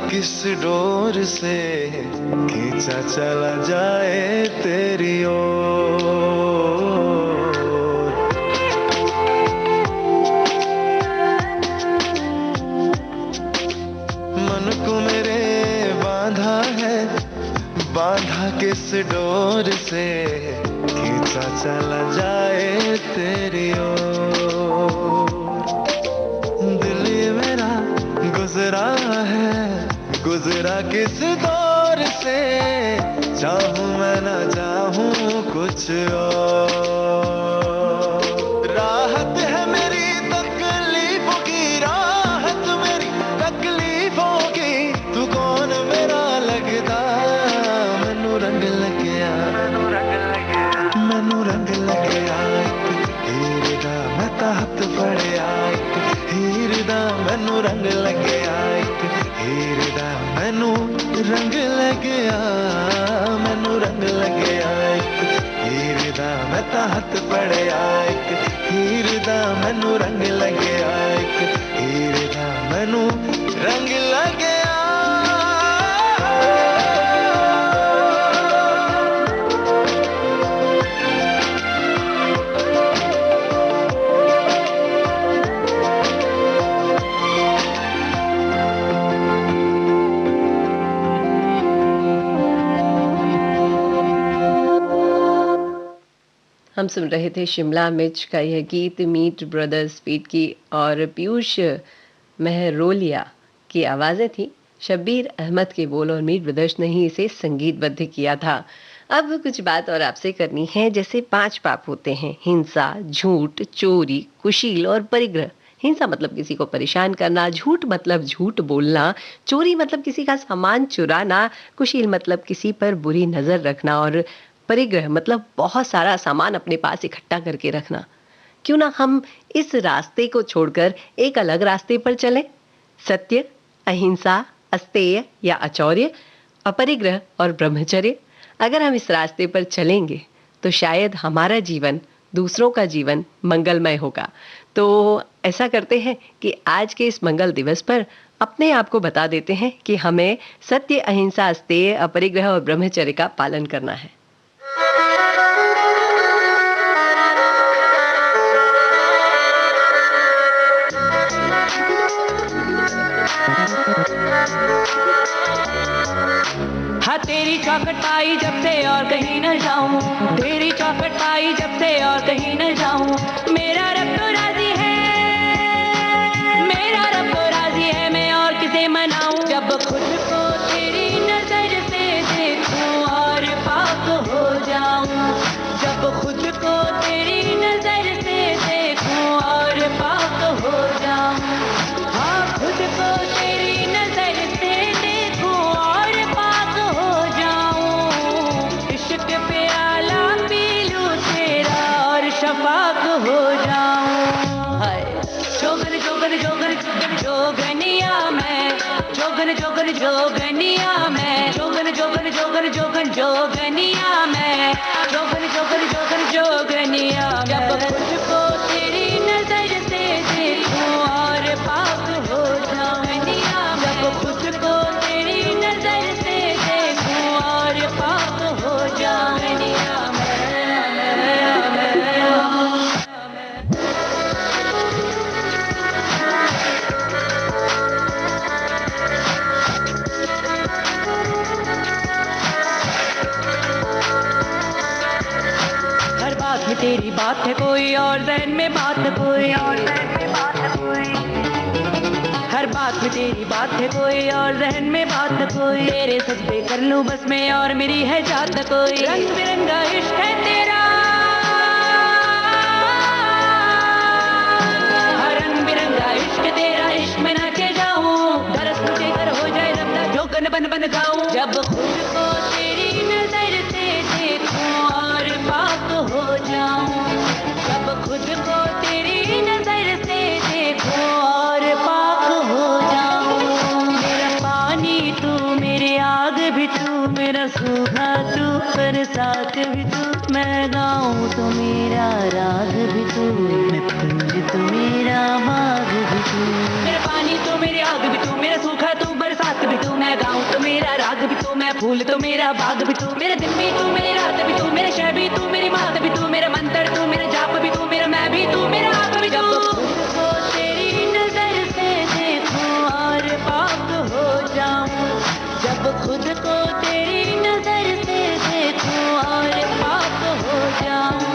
किस डोर से खींचा चला जाए तेरी ओर। मन को मेरे बांधा है, बांधा किस डोर से खींचा चला जाए तेरी ओर। दिल ये मेरा गुजरा है, गुजरा किस दौर से, चाहूं मैं ना चाहूं कुछ और। राहत है मेरी तकलीफों की, राहत मेरी तकलीफों की, तू कौन मेरा लगदा। मैनू रंग लग्या, मैनू रंग लग्या, मैनू रंग लग्या इक हीर दा, मैं तां हत्थ फड़िया इक हीर दा। मैनू रंग लग्या इक हीर दा, मैनू रंग लग्या, मैनू रंग लग्या इक हीर दा, मैं तां हत्थ फड़िया इक हीर दा। मैनू रंग लग्या इक हीर दा, मैनू रंग लग्या।
हम सुन रहे थे शिमला मिर्च का यह गीत मीट ब्रदर्स पीट की और पीयूष मेहरोलिया की आवाज़ें थी। शब्बीर अहमद के बोल और मीट ब्रदर्स ने ही इसे संगीतबद्ध किया था। अब कुछ बात और आपसे करनी है। जैसे 5 पाप होते हैं: हिंसा, झूठ, चोरी, कुशील और परिग्रह। हिंसा मतलब किसी को परेशान करना, झूठ मतलब झूठ बोलना, चोरी मतलब किसी का सामान चुराना, कुशील मतलब किसी पर बुरी नज़र रखना और परिग्रह मतलब बहुत सारा सामान अपने पास इकट्ठा करके रखना। क्यों ना हम इस रास्ते को छोड़कर एक अलग रास्ते पर चलें? सत्य, अहिंसा, अस्तेय या अचौर्य, अपरिग्रह और ब्रह्मचर्य। अगर हम इस रास्ते पर चलेंगे तो शायद हमारा जीवन, दूसरों का जीवन मंगलमय होगा। तो ऐसा करते हैं कि आज के इस मंगल दिवस पर अपने आप को बता देते हैं कि हमें सत्य, अहिंसा, अस्तेय, अपरिग्रह और ब्रह्मचर्य का पालन करना है।
हाँ तेरी चौखट पाई जब से और कहीं न जाऊं, तेरी चौखट पाई जब से और कहीं न जाऊं। मेरा रब तो राजी है, मेरा रब तो राजी है, मैं और किसे मनाऊं। जब खुद को तेरी नजर से देखूं और पाक हो जाऊं, जब खुद को तेरी नजर से देखूं और पाक हो जाऊं। हाँ खुद को तेरी नजर से देखूं और पाक हो जाऊं। इश्क पे आला पी लूं तेरा और शफाक हो जाऊं। हाय जोगन जोगन जोगन जोगनिया मैं, जोगन जोगन जोगनिया मैं, जोगन जोगन जोगन जोगन जोगनिया मैं, जोगन जोगन जोगन जोगनिया। जब खुद को तेरी नजर से देखूं और पाक हो जाऊं, जब खुद को तेरी नजर से देखूं और पाक हो जाऊं। हर बात में तेरी बात है कोई और, ज़हन में बात है कोई और, हर बात में तेरी बात है कोई और, ज़हन में बात है कोई। तेरे सजदे कर लूं बस मैं और मेरी है जात कोई। रंग बिरंगा इश्क है तेरा, हर रंग बिरंगा इश्क तेरा, इश्क में नाचे जाऊं। दरस मुझे कर हो जाए जब तक जोगन बन बन गाऊं। जब खुद को तेरी नजर से देखूं और पाक हो जाऊं, जब खुद को तेरी नजर से देखूं और पाक हो जाऊं। मेरा पानी तू, मेरी आग भी तू, मेरा सूखा तू, बरसात भी तू, मैं गाऊं तो मेरा राग भी तू, मैं फूल तो मेरा बाग भी तू। मेरा पानी तो, मेरी आग भी तू, मेरा सूखा तू, बरसात भी तू, मैं गाऊं तो मेरा राग भी तू, मैं फूल तो मेरा बाग भी तू। मेरा दिन भी तू, मेरी रात भी तू, मेरा शह भी तू, मेरी मात भी तू, मेरा मंत्र तू, मेरा जाप भी तू, मेरा मैं भी तू, मेरा आप भी तू। जब खुद को तेरी नजर से देखूं और पाक हो जाऊं, जब खुद को तेरी नजर से देखूं और पाक हो जाऊं।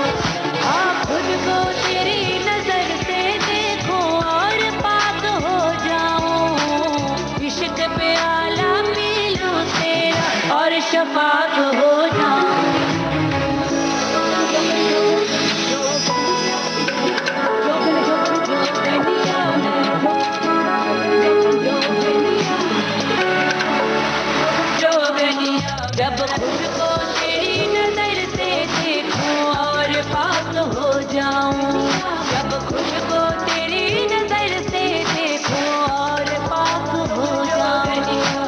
हाँ खुद को तेरी नजर से देखूं और पाक हो जाऊं। इश्क पे आला पी लूं तेरा और शफाक हो जाऊं। जब खुद को तेरी नजर से देखूं और पाक हो जाऊं, जब खुद को तेरी नजर से देखूं और पाक हो जाऊं।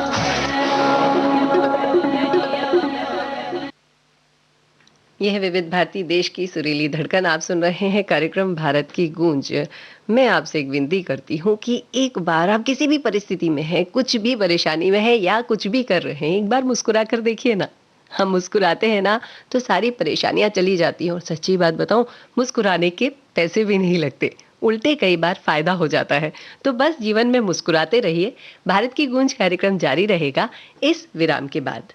यह विविध भारती, देश की सुरीली धड़कन। आप सुन रहे हैं कार्यक्रम भारत की गूंज। मैं आपसे एक विनती करती हूँ कि एक बार आप किसी भी परिस्थिति में हैं, कुछ भी परेशानी में है या कुछ भी कर रहे हैं, एक बार मुस्कुरा कर देखिए ना। हम मुस्कुराते हैं ना तो सारी परेशानियां चली जाती हैं। और सच्ची बात बताऊं, मुस्कुराने के पैसे भी नहीं लगते, उल्टे कई बार फायदा हो जाता है। तो बस जीवन में मुस्कुराते रहिए। भारत की गूंज कार्यक्रम जारी रहेगा इस विराम के बाद।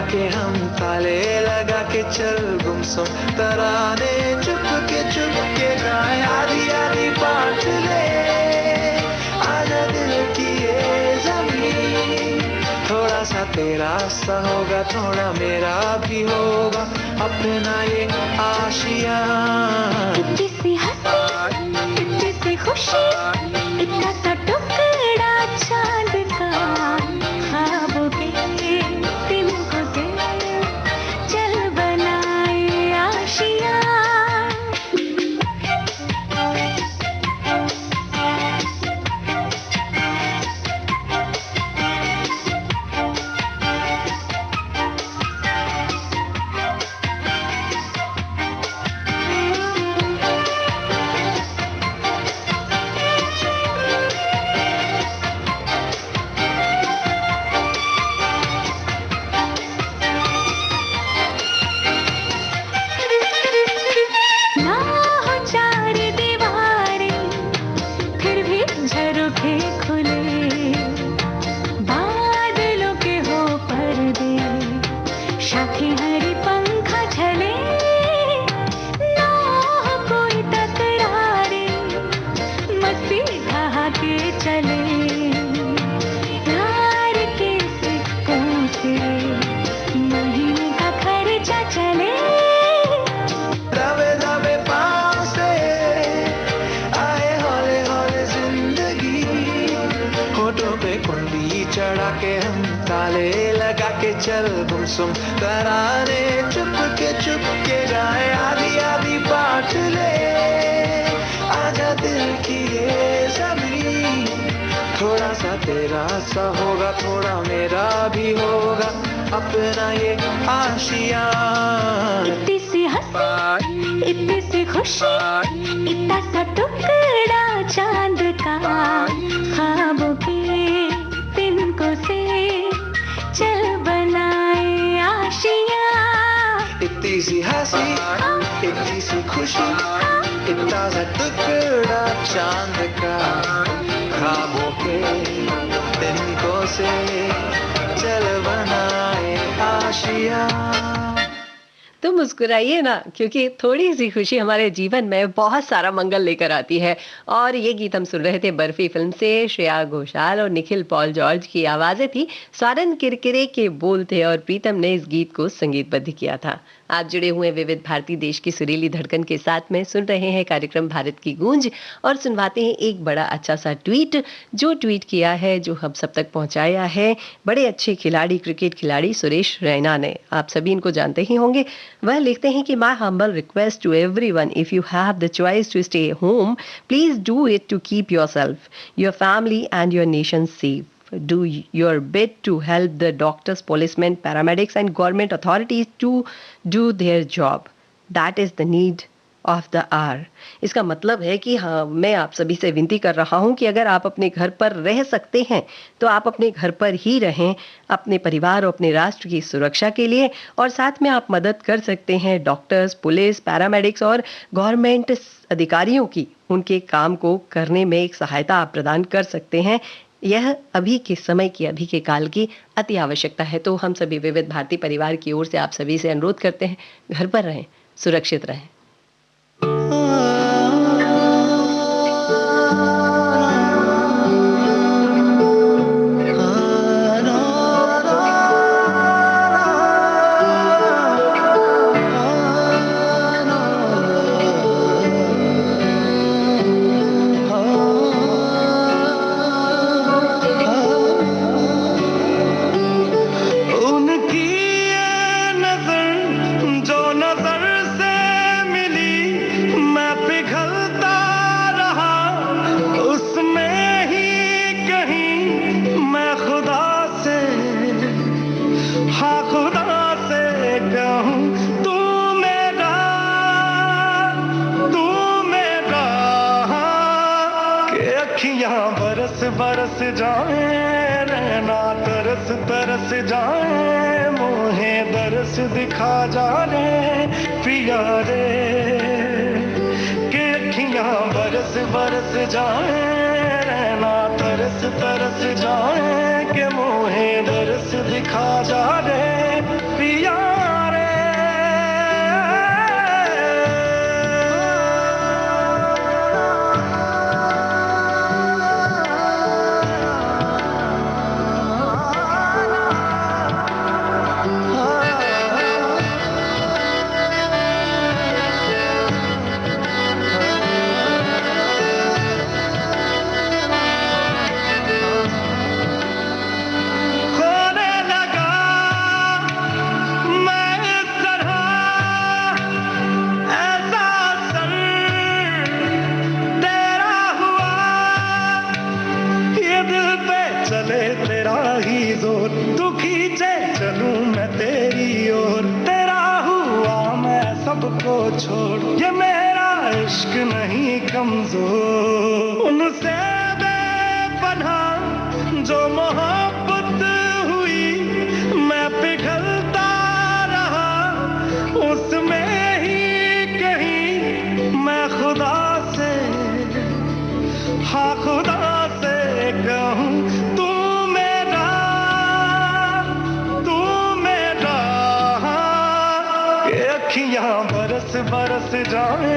के हम ताले लगा के चल गुमसुम तराने चुपके गाए आधी आधी बांट ले आजा दिल की ये जमीन थोड़ा सा तेरा सा होगा थोड़ा मेरा भी होगा अपना ये आशिया
इतनी सी हंसी इतनी सी खुशी इतना सा टुकड़ा चांद का ख्वाबों के दिन को दिन चल बनाए आशिया
चल गुमसुम तराने चुपके गाए आधी आधी बांट ले आजा दिल की ये जमीन थोड़ा सा तेरा सा होगा थोड़ा मेरा भी होगा अपना ये आशिया
इतनी सी हंसी इतनी सी खुशी इतना सा टुकड़ा चांद का ख्वाबों के दिन को से चल बनाए आशिया
इतनी सी हंसी इतनी सी खुशी इतना सा टुकड़ा चांद का ख्वाबों के दिन को से चल बनाए आशिया
तो मुस्कुराइए ना क्योंकि थोड़ी सी खुशी हमारे जीवन में बहुत सारा मंगल लेकर आती है। और ये गीत हम सुन रहे थे बर्फी फिल्म से, श्रेया घोषाल और निखिल पॉल जॉर्ज की आवाजें थी, स्वानंद किरकिरे के बोल थे और प्रीतम ने इस गीत को संगीतबद्ध किया था। आप जुड़े हुए विविध भारती देश की सुरीली धड़कन के साथ में सुन रहे हैं कार्यक्रम भारत की गूंज और सुनवाते हैं एक बड़ा अच्छा सा ट्वीट जो ट्वीट किया है, जो हम सब तक पहुंचाया है बड़े अच्छे खिलाड़ी, क्रिकेट खिलाड़ी सुरेश रैना ने। आप सभी इनको जानते ही होंगे। वह लिखते हैं कि my humble request to everyone, if you have the choice to stay home please do it to keep yourself, your family and your nation safe. Do your bit to help the doctors, policemen, paramedics and government authorities to do their job. That is the need of the hour. इसका मतलब है कि हाँ, मैं आप सभी से विनती कर रहा हूँ कि अगर आप अपने घर पर रह सकते हैं तो आप अपने घर पर ही रहें, अपने परिवार और अपने राष्ट्र की सुरक्षा के लिए। और साथ में आप मदद कर सकते हैं डॉक्टर्स, पुलिस, पैरामेडिक्स और गवर्नमेंट अधिकारियों की, उनके काम को करने में एक सहायता आप प्रदान कर सकते हैं। यह अभी के समय की, अभी के काल की अति आवश्यकता है। तो हम सभी विविध भारती परिवार की ओर से आप सभी से अनुरोध करते हैं, घर पर रहें, सुरक्षित रहें।
बरस जाए रहना तरस तरस जाए, मोहे दरस दिखा जाने पिया रे, के अखियां बरस बरस जाए रहना तरस तरस जाए, के मोहे दरस दिखा जाने को छोड़, ये मेरा इश्क नहीं कमजोर, उनसे बेपनाह जो मोहब्बत हुई, मैं पिघलता रहा उसमें ही कहीं, मैं खुदा से, हाँ खुदा से कहूँ तू मेरा, ये अखियाँ बरस बरस जाए,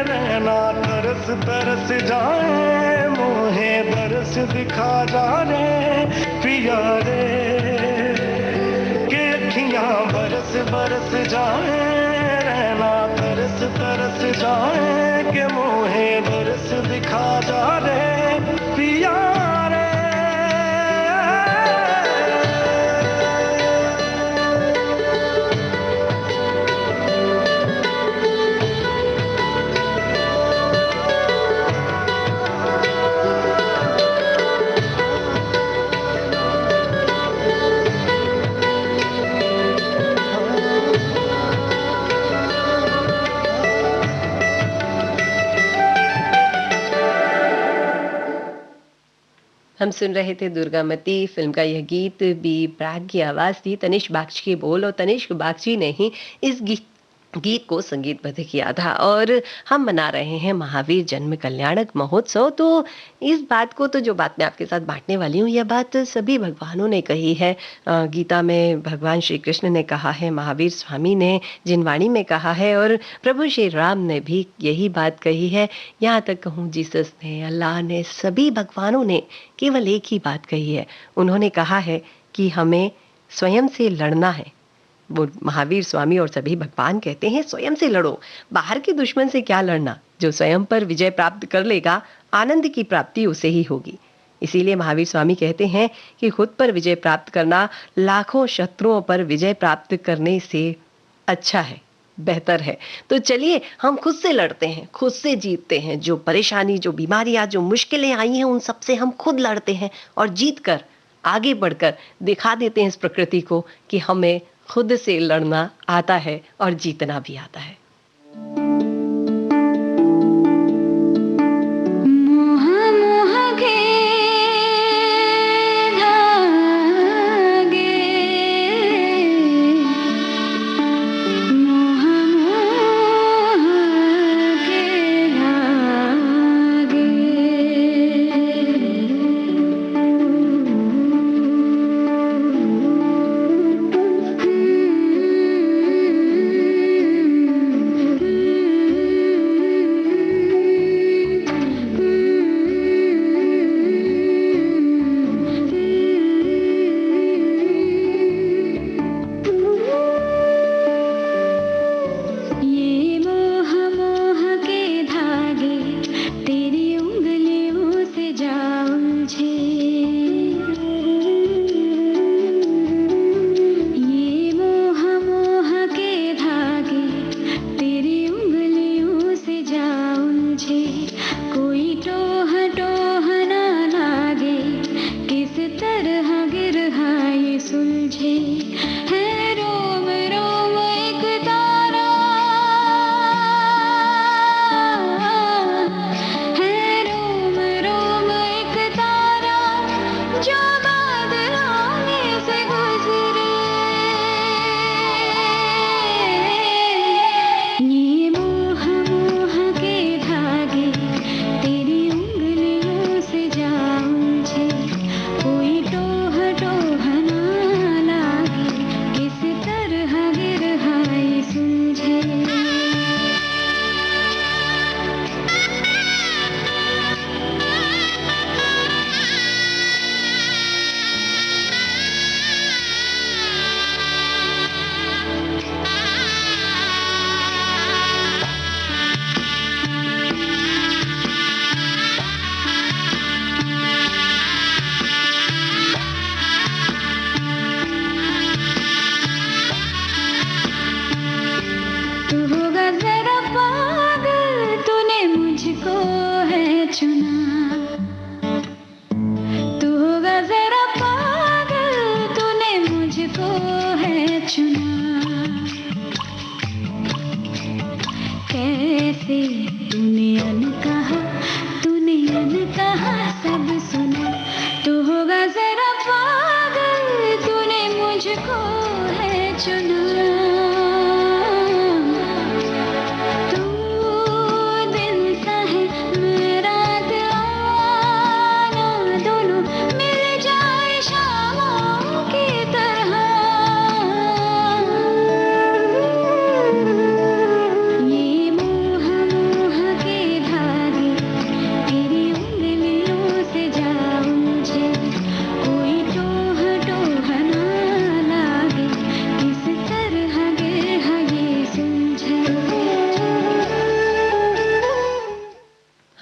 रहना तरस तरस जाए, मोहे दरस दिखा जाने पिया रे, कि अखियाँ बरस बरस जाए, रहना तरस तरस जाए, कि मोहे दरस दिखा जाने पिया रे।
हम सुन रहे थे दुर्गामती फिल्म का यह गीत, बी प्राक की आवाज थी, तनिष्क बागची के बोल, और तनिष्क बागची ने ही इस गीत को संगीतबद्ध किया था। और हम मना रहे हैं महावीर जन्म कल्याणक महोत्सव। तो इस बात को, तो जो बात मैं आपके साथ बांटने वाली हूँ, यह बात सभी भगवानों ने कही है। गीता में भगवान श्री कृष्ण ने कहा है, महावीर स्वामी ने जिनवाणी में कहा है, और प्रभु श्री राम ने भी यही बात कही है। यहाँ तक कहूँ जीसस ने, अल्लाह ने, सभी भगवानों ने केवल एक ही बात कही है। उन्होंने कहा है कि हमें स्वयं से लड़ना है। वो महावीर स्वामी और सभी भगवान कहते हैं स्वयं से लड़ो, बाहर के दुश्मन से क्या लड़ना, जो स्वयं पर विजय प्राप्त कर लेगा आनंद की प्राप्ति उसे ही होगी। इसीलिए महावीर स्वामी कहते हैं कि खुद पर विजय प्राप्त करना लाखों शत्रुओं पर विजय प्राप्त करने से अच्छा है, बेहतर है। तो चलिए हम खुद से लड़ते हैं, खुद से जीतते हैं। जो परेशानी, जो बीमारियां, जो मुश्किलें आई हैं, उन सब से हम खुद लड़ते हैं और जीत कर, आगे बढ़कर दिखा देते हैं इस प्रकृति को कि हमें खुद से लड़ना आता है और जीतना भी आता है।
मोह मोह के धागे, मोह मोह के धागे,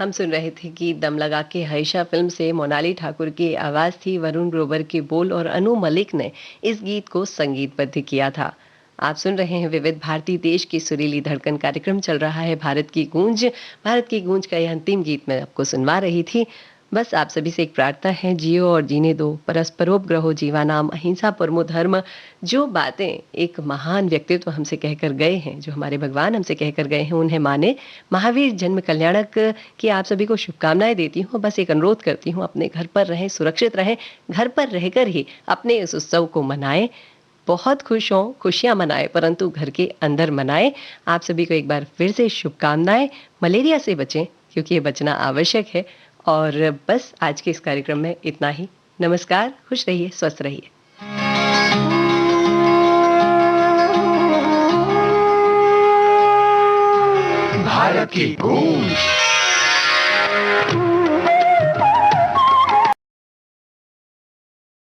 हम सुन रहे थे कि दम लगा के हईशा फिल्म से मोनाली ठाकुर की आवाज थी, वरुण ग्रोवर के बोल और अनु मलिक ने इस गीत को संगीतबद्ध किया था। आप सुन रहे हैं विविध भारती, देश की सुरीली धड़कन। कार्यक्रम चल रहा है भारत की गूंज। भारत की गूंज का यह अंतिम गीत मैं आपको सुनवा रही थी। बस आप सभी से एक प्रार्थना है, जियो और जीने दो, परस्परोपग्रहो जीवानाम, अहिंसा परमो धर्म। जो बातें एक महान व्यक्तित्व हमसे कहकर गए हैं, जो हमारे भगवान हमसे कहकर गए हैं, उन्हें माने। महावीर जन्म कल्याणक की आप सभी को शुभकामनाएं देती हूँ। बस एक अनुरोध करती हूँ, अपने घर पर रहें, सुरक्षित रहें, घर पर रहकर ही अपने इस उत्सव को मनाएं। बहुत खुश हों, खुशियां मनाएं, परंतु घर के अंदर मनाएं। आप सभी को एक बार फिर से शुभकामनाएं। मलेरिया से बचें, क्योंकि ये बचना आवश्यक है। और बस आज के इस कार्यक्रम में इतना ही। नमस्कार, खुश रहिए, स्वस्थ रहिए।
भारत की गूंज।